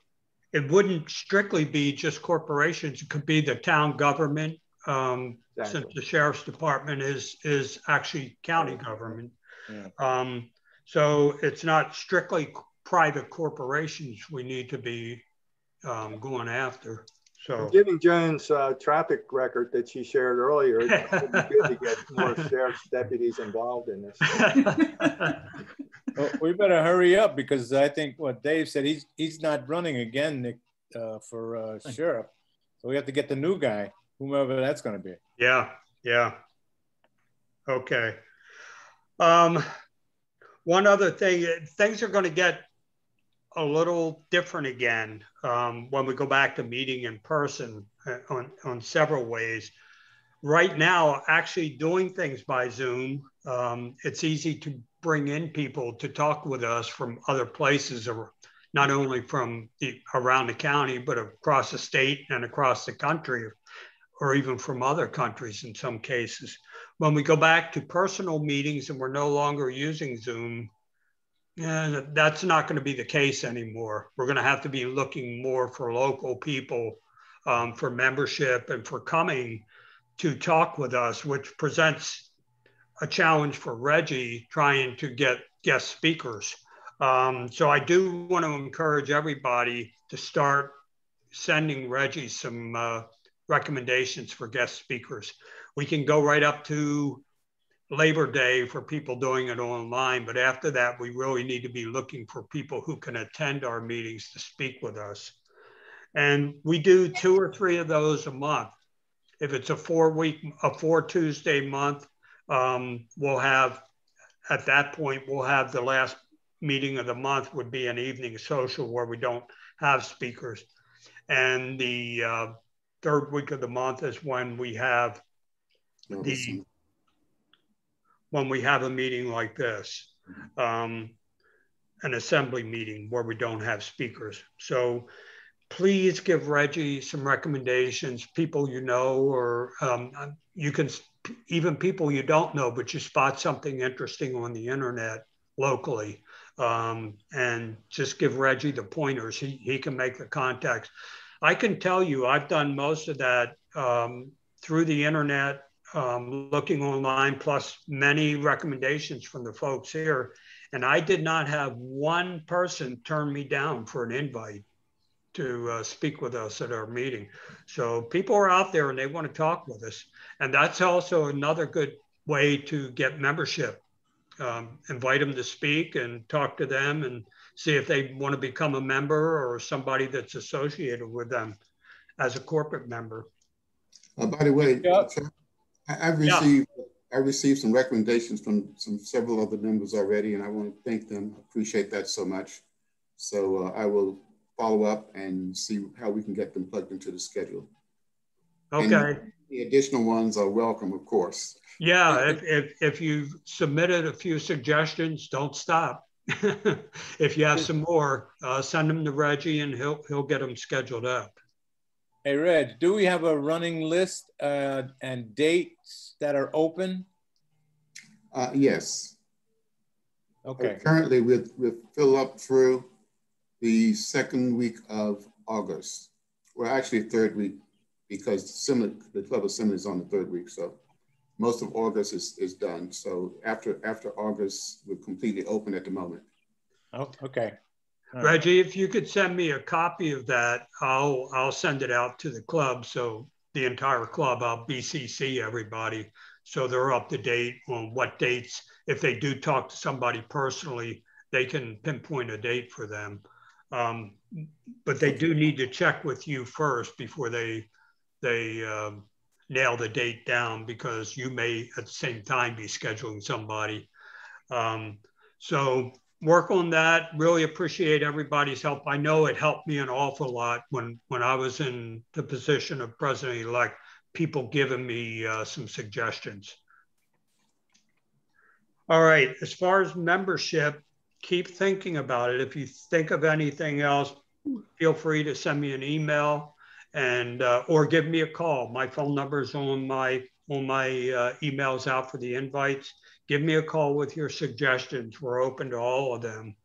A: it wouldn't strictly be just corporations. It could be the town government, exactly. Since the sheriff's department is actually county government. Yeah. So it's not strictly private corporations we need to be going after. So
I: given Joan's traffic record that she shared earlier, it would be good to get more sheriff's deputies involved in this.
J: Well, we better hurry up because I think what Dave said, he's not running again for sheriff. So we have to get the new guy, whomever that's going to be.
A: Yeah, yeah. Okay. One other thing, things are going to get a little different again when we go back to meeting in person on several ways. Right now, actually doing things by Zoom, it's easy to bring in people to talk with us from other places, or not only from around the county, but across the state and across the country, or even from other countries in some cases. When we go back to personal meetings and we're no longer using Zoom, that's not going to be the case anymore. We're going to have to be looking more for local people for membership and for coming to talk with us, which presents a challenge for Reggie trying to get guest speakers. So I do want to encourage everybody to start sending Reggie some recommendations for guest speakers. We can go right up to Labor Day for people doing it online, but after that, we really need to be looking for people who can attend our meetings to speak with us. And we do 2 or 3 of those a month. If it's a 4 Tuesday month, we'll have, at that point, we'll have the last meeting of the month would be an evening social where we don't have speakers. And the third week of the month is when we have when we have a meeting like this, an assembly meeting where we don't have speakers. So please give Reggie some recommendations, people you know, or you can, even people you don't know, but you spot something interesting on the internet locally, and just give Reggie the pointers. He can make the contacts. I can tell you, I've done most of that through the internet, looking online, plus many recommendations from the folks here. And I did not have one person turn me down for an invite to speak with us at our meeting. So people are out there and they want to talk with us. And that's also another good way to get membership. Invite them to speak and talk to them and see if they want to become a member or somebody that's associated with them as a corporate member.
D: By the way, I've received some recommendations from several other members already, and I want to thank them. I appreciate that so much. So I will follow up and see how we can get them plugged into the schedule.
A: Okay.
D: And the additional ones are welcome, of course.
A: Yeah, if you've submitted a few suggestions, don't stop. If you have some more, send them to Reggie and he'll get them scheduled up.
J: Hey, Reg, do we have a running list and dates that are open?
D: Yes.
J: Okay.
D: Currently, we're fill up through the 2nd week of August. Well, actually 3rd week, because the Club Assembly is on the 3rd week. So most of August is done. So after August, we're completely open at the moment.
J: Oh, okay.
A: Reggie, if you could send me a copy of that, I'll send it out to the club. So the entire club, I'll BCC everybody, so they're up to date on what dates. If they do talk to somebody personally, they can pinpoint a date for them. But they do need to check with you first before they nail the date down, because you may at the same time be scheduling somebody. So work on that. Really appreciate everybody's help. I know it helped me an awful lot when I was in the position of president-elect, people giving me some suggestions. All right, as far as membership, keep thinking about it. If you think of anything else, feel free to send me an email and or give me a call. My phone number is on my emails out for the invites. Give me a call with your suggestions. We're open to all of them.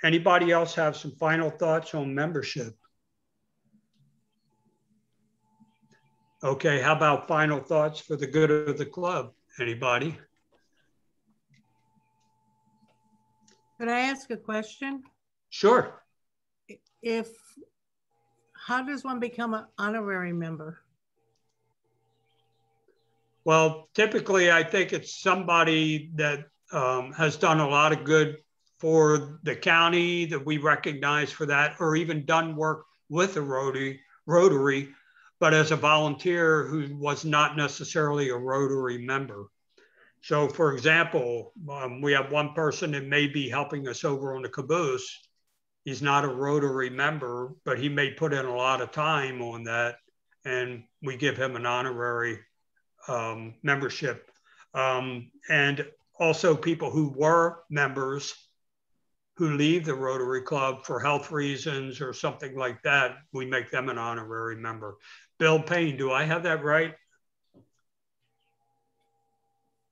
A: Anybody else have some final thoughts on membership? Okay, how about final thoughts for the good of the club? Anybody?
E: Could I ask a question?
A: Sure.
E: How does one become an honorary member?
A: Well, typically, I think it's somebody that has done a lot of good for the county that we recognize for that, or even done work with the Rotary Rotary, but as a volunteer who was not necessarily a Rotary member. So for example, we have one person that may be helping us over on the caboose. He's not a Rotary member, but he may put in a lot of time on that, and we give him an honorary membership. And also people who were members who leave the Rotary Club for health reasons or something like that, we make them an honorary member. Bill Payne, do I have that right?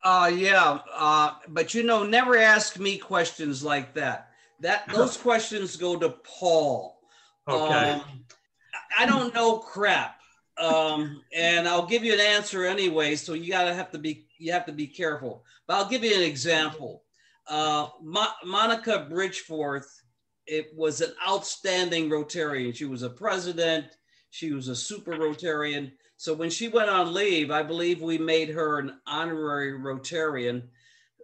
B: Yeah, but you know, never ask me questions like that. Those questions go to Paul.
A: Okay.
B: I don't know crap, and I'll give you an answer anyway. So you have to be careful. But I'll give you an example. Monica Bridgeforth, it was an outstanding Rotarian. She was a president. She was a super Rotarian. So when she went on leave, I believe we made her an honorary Rotarian.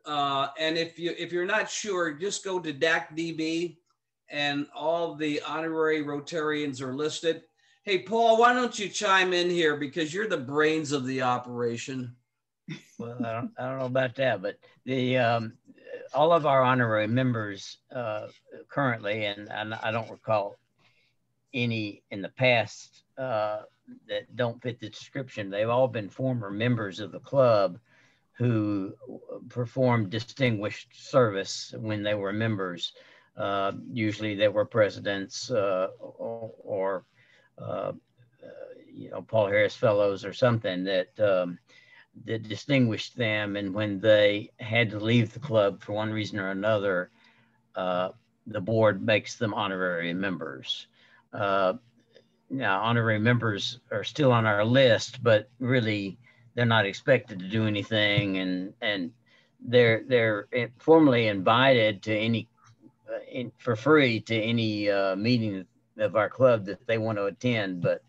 B: And if you're not sure, just go to DACDB and all the honorary Rotarians are listed. Hey, Paul, why don't you chime in here because you're the brains of the operation.
C: Well, I don't know about that, but the all of our honorary members currently, and I don't recall any in the past that don't fit the description. They've all been former members of the club who performed distinguished service when they were members. Usually they were presidents or you know, Paul Harris Fellows or something that that distinguished them. And when they had to leave the club for one reason or another, the board makes them honorary members. Now, honorary members are still on our list, but really they're not expected to do anything, and they're formally invited to any for free to any meeting of our club that they want to attend, but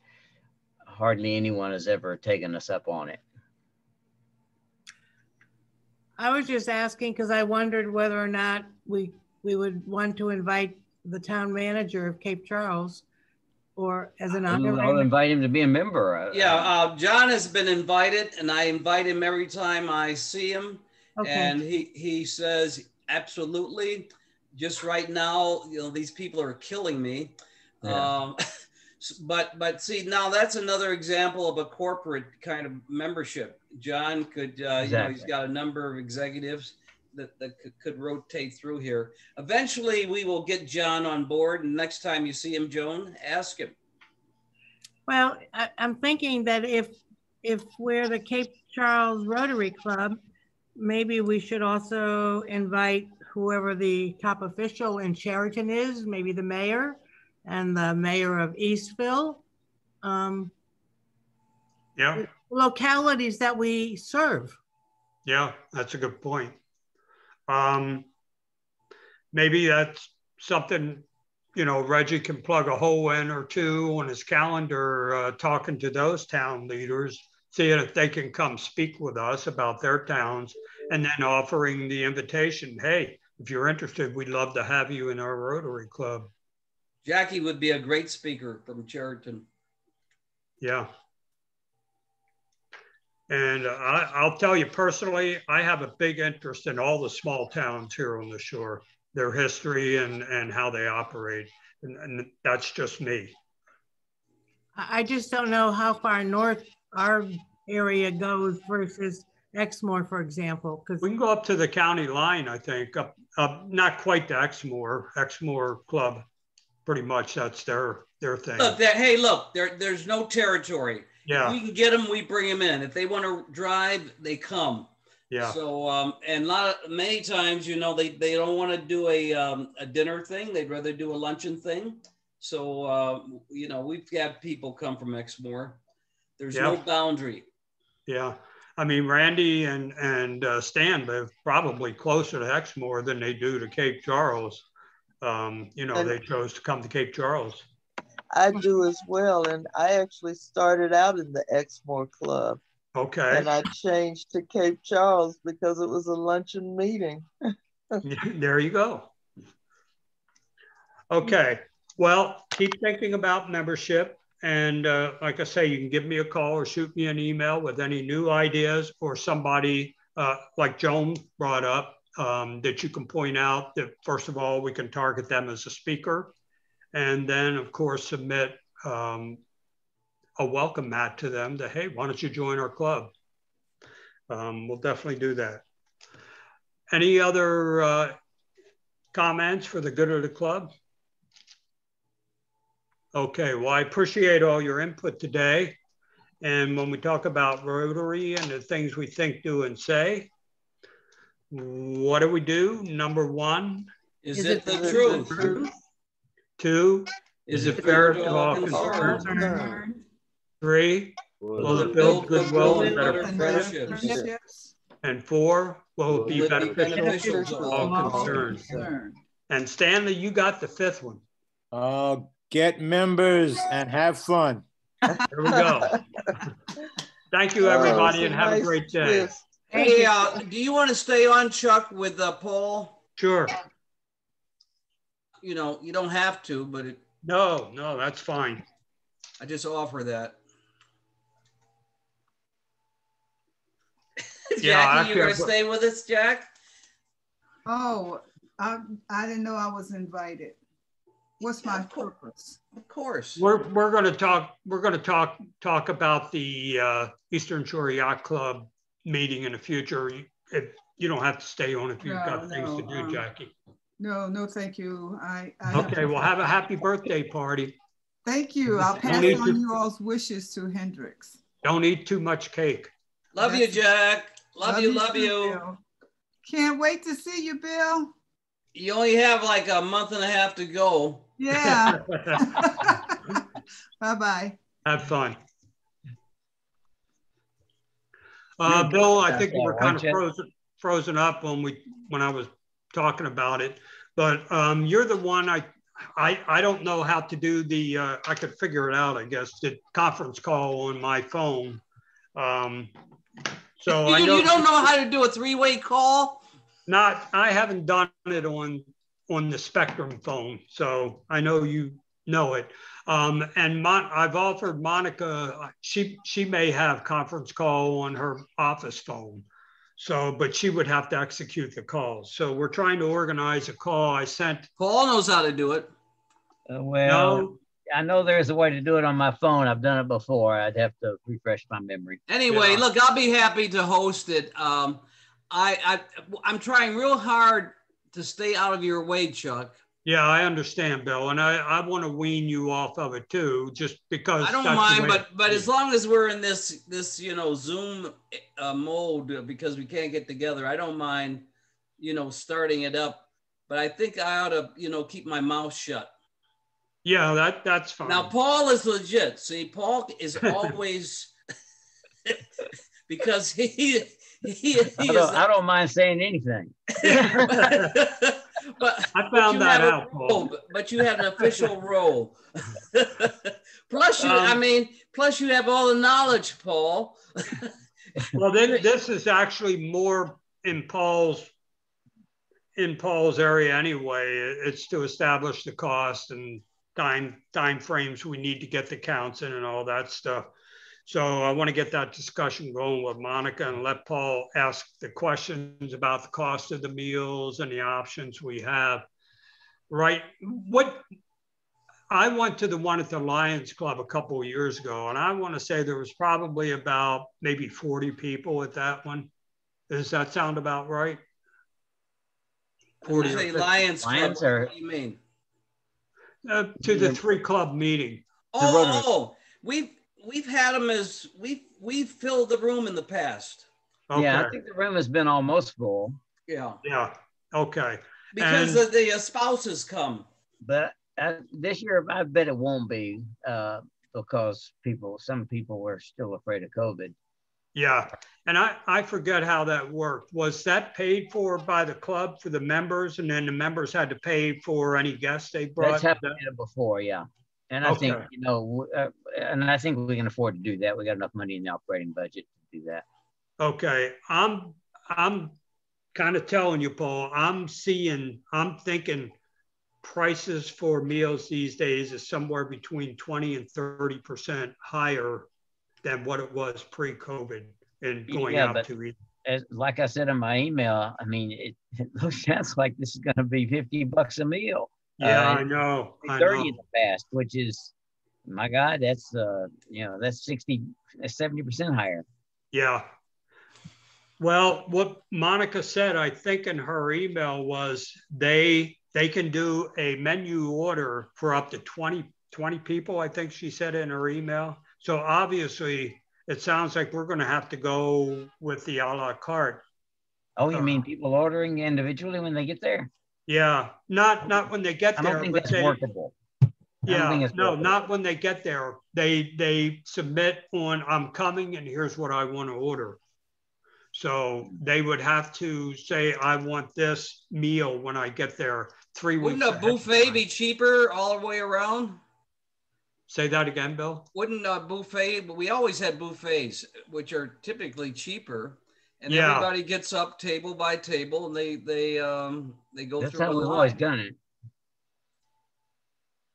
C: hardly anyone has ever taken us up on it.
E: I was just asking because I wondered whether or not we would want to invite the town manager of Cape Charles or as an honorary.
C: I'll invite him to be a member.
B: Yeah, John has been invited, and I invite him every time I see him. Okay. And he says, absolutely. Just right now, you know, these people are killing me. Yeah. But see, now that's another example of a corporate kind of membership. John could, exactly. You know, he's got a number of executives that could rotate through here. Eventually, we will get John on board, and next time you see him, Joan, ask him.
E: Well, I'm thinking that if we're the Cape Charles Rotary Club, maybe we should also invite whoever the top official in Sheraton is, maybe the mayor and the mayor of Eastville.
A: Yeah.
E: Localities that we serve.
A: Yeah, that's a good point. Maybe that's something, you know, Reggie can plug a hole in or two on his calendar, talking to those town leaders, seeing if they can come speak with us about their towns, and then offering the invitation. Hey, if you're interested, we'd love to have you in our Rotary Club.
B: Jackie would be a great speaker from Sheraton.
A: Yeah. And I'll tell you personally, I have a big interest in all the small towns here on the shore, their history and how they operate. And that's just me.
E: I just don't know how far north our area goes versus Exmoor, for example. Because
A: we can go up to the county line, I think, up not quite to Exmoor Club. Pretty much that's their thing.
B: Look, hey, look, there's no territory.
A: Yeah.
B: If we can get them, we bring them in. If they want to drive, they come.
A: Yeah.
B: So, and many times, you know, they don't want to do a dinner thing. They'd rather do a luncheon thing. So, you know, we've got people come from Exmoor. There's no boundary.
A: Yeah. I mean, Randy and Stan live probably closer to Exmoor than they do to Cape Charles. You know, they chose to come to Cape Charles.
G: I do as well. And I actually started out in the Exmoor Club.
A: Okay.
G: And I changed to Cape Charles because it was a luncheon meeting.
A: There you go. Okay. Well, keep thinking about membership. And like I say, you can give me a call or shoot me an email with any new ideas or somebody like Joan brought up that you can point out that, first of all, we can target them as a speaker. And then, of course, submit a welcome mat to them that, hey, why don't you join our club? We'll definitely do that. Any other comments for the good of the club? Okay, well, I appreciate all your input today. And when we talk about Rotary and the things we think, do, and say, what do we do? Number one.
B: Is it the truth?
A: 2,
B: is it fair to all
A: concerned?
B: concerned?
A: 3, will it build goodwill and better friendships?
K: Friendships.
A: And 4, will it be
B: beneficial to
A: all concerned? And Stanley, you got the 5th one.
J: Get members and have fun.
A: There we go. Thank you, everybody, and have a great day.
B: Hey, do you want to stay on, Chuck, with Paul?
A: Sure.
B: You know, you don't have to, but
A: No, that's fine.
B: I just offer that.
A: Yeah,
B: Jackie, you gonna stay with us, Jack?
K: Oh, I didn't know I was invited. What's my purpose?
B: Of course.
A: We're going to talk about the Eastern Shore Yacht Club meeting in the future. You don't have to stay on if you've got things to do, Jackie.
K: No, thank you.
A: Okay, well, have a happy birthday party.
K: Thank you. I'll pass on you all's wishes to Hendrix.
A: Don't eat too much cake.
B: Love you, Jack. Love you.
K: Bill. Can't wait to see you, Bill.
B: You only have like a month and a half to go.
K: Yeah. Bye-bye.
A: Have fun. Bill, I think you were kind of frozen up when I was talking about it, but you're the one I don't know how to do the I could figure it out, I guess, the conference call on my phone. So I know
B: you don't know how to do a 3-way call?
A: I haven't done it on the Spectrum phone, so I know you know it. And I've offered Monica, she may have conference call on her office phone. So, but she would have to execute the calls. So we're trying to organize a call. I sent.
B: Paul knows how to do it.
C: Well, I know there's a way to do it on my phone. I've done it before. I'd have to refresh my memory.
B: Anyway, look, I'll be happy to host it. I'm trying real hard to stay out of your way, Chuck.
A: Yeah, I understand, Bill, and I want to wean you off of it too, just because
B: I don't mind, but as long as we're in this Zoom mode, because we can't get together, I don't mind, starting it up. But I think I ought to, keep my mouth shut.
A: Yeah, that's fine.
B: Now, Paul is legit. See, Paul is always because he
C: I don't mind saying anything.
B: But
A: I found that out, Paul.
B: But you have an official role. Plus, you have all the knowledge, Paul.
A: Well, then this is actually more in Paul's area anyway. It's to establish the cost and time frames we need to get the counts in and all that stuff. So I want to get that discussion going with Monica and let Paul ask the questions about the cost of the meals and the options we have. Right. I went to the one at the Lions Club a couple of years ago, and I want to say there was probably about maybe 40 people at that one. Does that sound about right?
B: 40 say Lions Club, what do you mean?
A: To the 3-club meeting.
B: We've had them as we've filled the room in the past.
C: Okay. Yeah, I think the room has been almost full.
B: Yeah.
A: Yeah. Okay.
B: Because the spouses come.
C: But this year, I bet it won't be because some people were still afraid of COVID.
A: Yeah. And I forget how that worked. Was that paid for by the club for the members, and then the members had to pay for any guests they brought?
C: That's happened before, yeah. And I think, and I think we can afford to do that. We got enough money in the operating budget to do that.
A: Okay. I'm kind of telling you, Paul, I'm thinking prices for meals these days is somewhere between 20 and 30% higher than what it was pre-COVID and going out to eat.
C: Like I said in my email, I mean, it sounds like this is going to be $50 a meal.
A: Yeah, I know.
C: 30 in the past, which is, my God, that's that's 70% higher.
A: Yeah. Well, what Monica said, I think in her email was they can do a menu order for up to 20 people, I think she said in her email. So obviously, it sounds like we're going to have to go with the a la carte.
C: Oh, you mean people ordering individually when they get there?
A: Yeah, not when they get there.
C: I don't think that's workable.
A: Yeah, no, not when they get there. They submit on, I'm coming and here's what I want to order. So they would have to say, I want this meal when I get there 3 weeks.
B: Wouldn't a buffet be cheaper all the way around?
A: Say that again, Bill.
B: Wouldn't a buffet, but we always had buffets, which are typically cheaper. And
A: yeah,
B: everybody gets up table by table and they go
C: That's
B: through
C: how
B: a
C: we've
B: line.
C: always done it.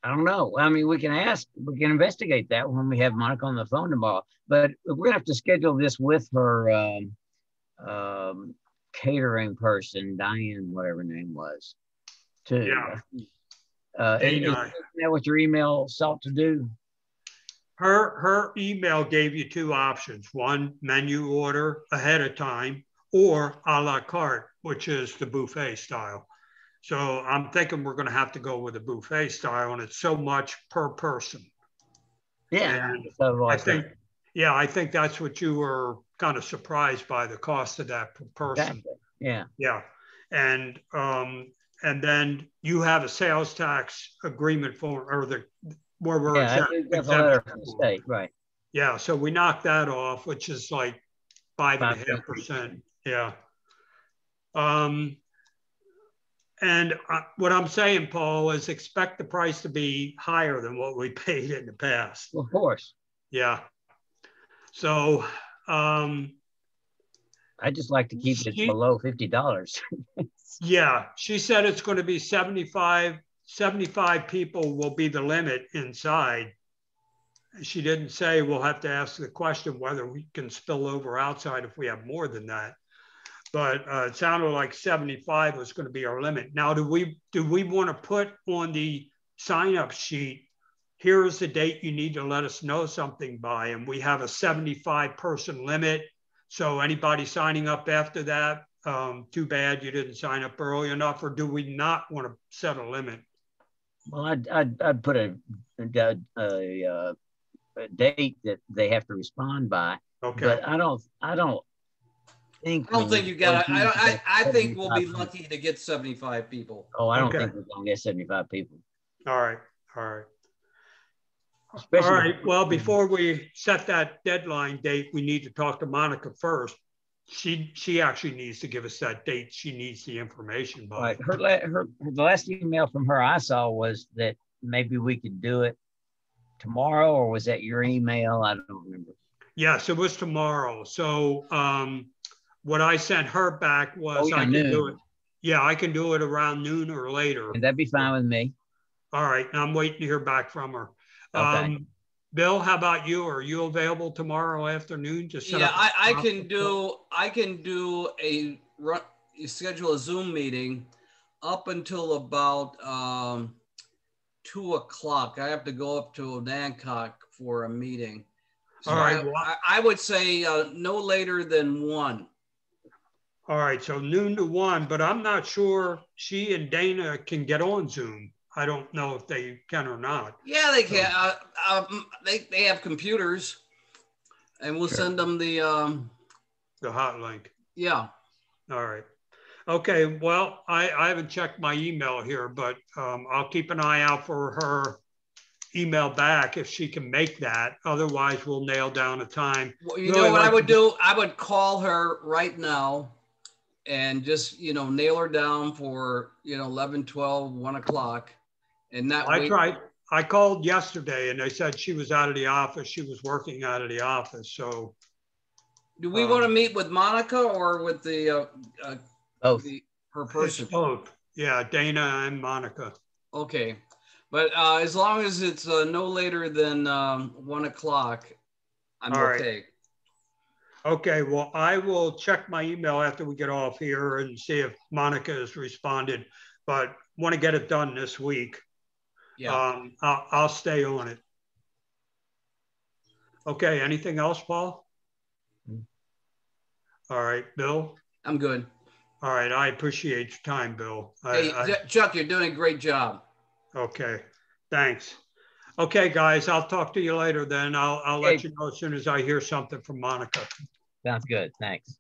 C: I don't know. I mean, we can investigate that when we have Monica on the phone tomorrow. But we're gonna have to schedule this with her catering person, Diane, whatever her name was, too.
A: Yeah.
C: Is that what your email sought to do?
A: Her email gave you 2 options: one, menu order ahead of time, or a la carte, which is the buffet style. So I'm thinking we're going to have to go with the buffet style, and it's so much per person.
C: Yeah,
A: I think that's what you were kind of surprised by, the cost of that per person.
C: Exactly. Yeah.
A: Yeah, and then you have a sales tax agreement form, or where we're exempt from the state,
C: right?
A: Yeah, so we knocked that off, which is like 5.5%. Yeah. And what I'm saying, Paul, is expect the price to be higher than what we paid in the past.
C: Of course.
A: Yeah. So
C: I just like to keep it below $50.
A: Yeah, she said it's going to be 75 people will be the limit inside. She didn't say, we'll have to ask the question whether we can spill over outside if we have more than that. But it sounded like 75 was going to be our limit. Now, do we want to put on the sign-up sheet, here's the date you need to let us know something by, and we have a 75-person limit. So anybody signing up after that, too bad you didn't sign up early enough, or do we not want to set a limit?
C: Well, I'd put a date that they have to respond by.
A: Okay.
C: But I don't think
B: you got it. I think we'll be lucky to get 75 people.
C: Oh, I don't think we're going to get 75 people.
A: All right. Especially all right. Well, before we set that deadline date, we need to talk to Monica first. She actually needs to give us that date. She needs the information by.
C: Right. The last email from her I saw was that maybe we could do it tomorrow, or was that your email? I don't remember.
A: Yes, it was tomorrow. So what I sent her back was I can do it. Yeah, I can do it around noon or later.
C: And that'd be fine with me.
A: All right. I'm waiting to hear back from her.
C: Okay.
A: Bill, how about you? Are you available tomorrow afternoon to set up?
B: I can do schedule a Zoom meeting up until about 2 o'clock. I have to go up to Nancock for a meeting. So
A: all right.
B: I would say no later than 1.
A: All right. So noon to 1, but I'm not sure she and Dana can get on Zoom. I don't know if they can or not.
B: Yeah, they can. They have computers, and we'll send them the
A: hot link.
B: Yeah.
A: All right. Okay. Well, I haven't checked my email here, but I'll keep an eye out for her email back if she can make that. Otherwise, we'll nail down a time.
B: Well, you know what I would do? I would call her right now and just, nail her down for, 11, 12, 1 o'clock. And that
A: I called yesterday and they said she was out of the office. She was working out of the office. So
B: do we want to meet with Monica or with
C: both?
B: Her person?
A: Both. Yeah, Dana and Monica.
B: Okay. But as long as it's no later than 1 o'clock, I'm
A: All right.
B: okay.
A: Okay, well, I will check my email after we get off here and see if Monica has responded, but want to get it done this week.
B: Yeah.
A: I'll stay on it. Okay, anything else, Paul? All right, Bill?
B: I'm good.
A: All right, I appreciate your time, Bill.
B: Hey, Chuck, you're doing a great job.
A: Okay, thanks. Okay, guys, I'll talk to you later then. I'll let you know as soon as I hear something from Monica.
C: Sounds good. Thanks.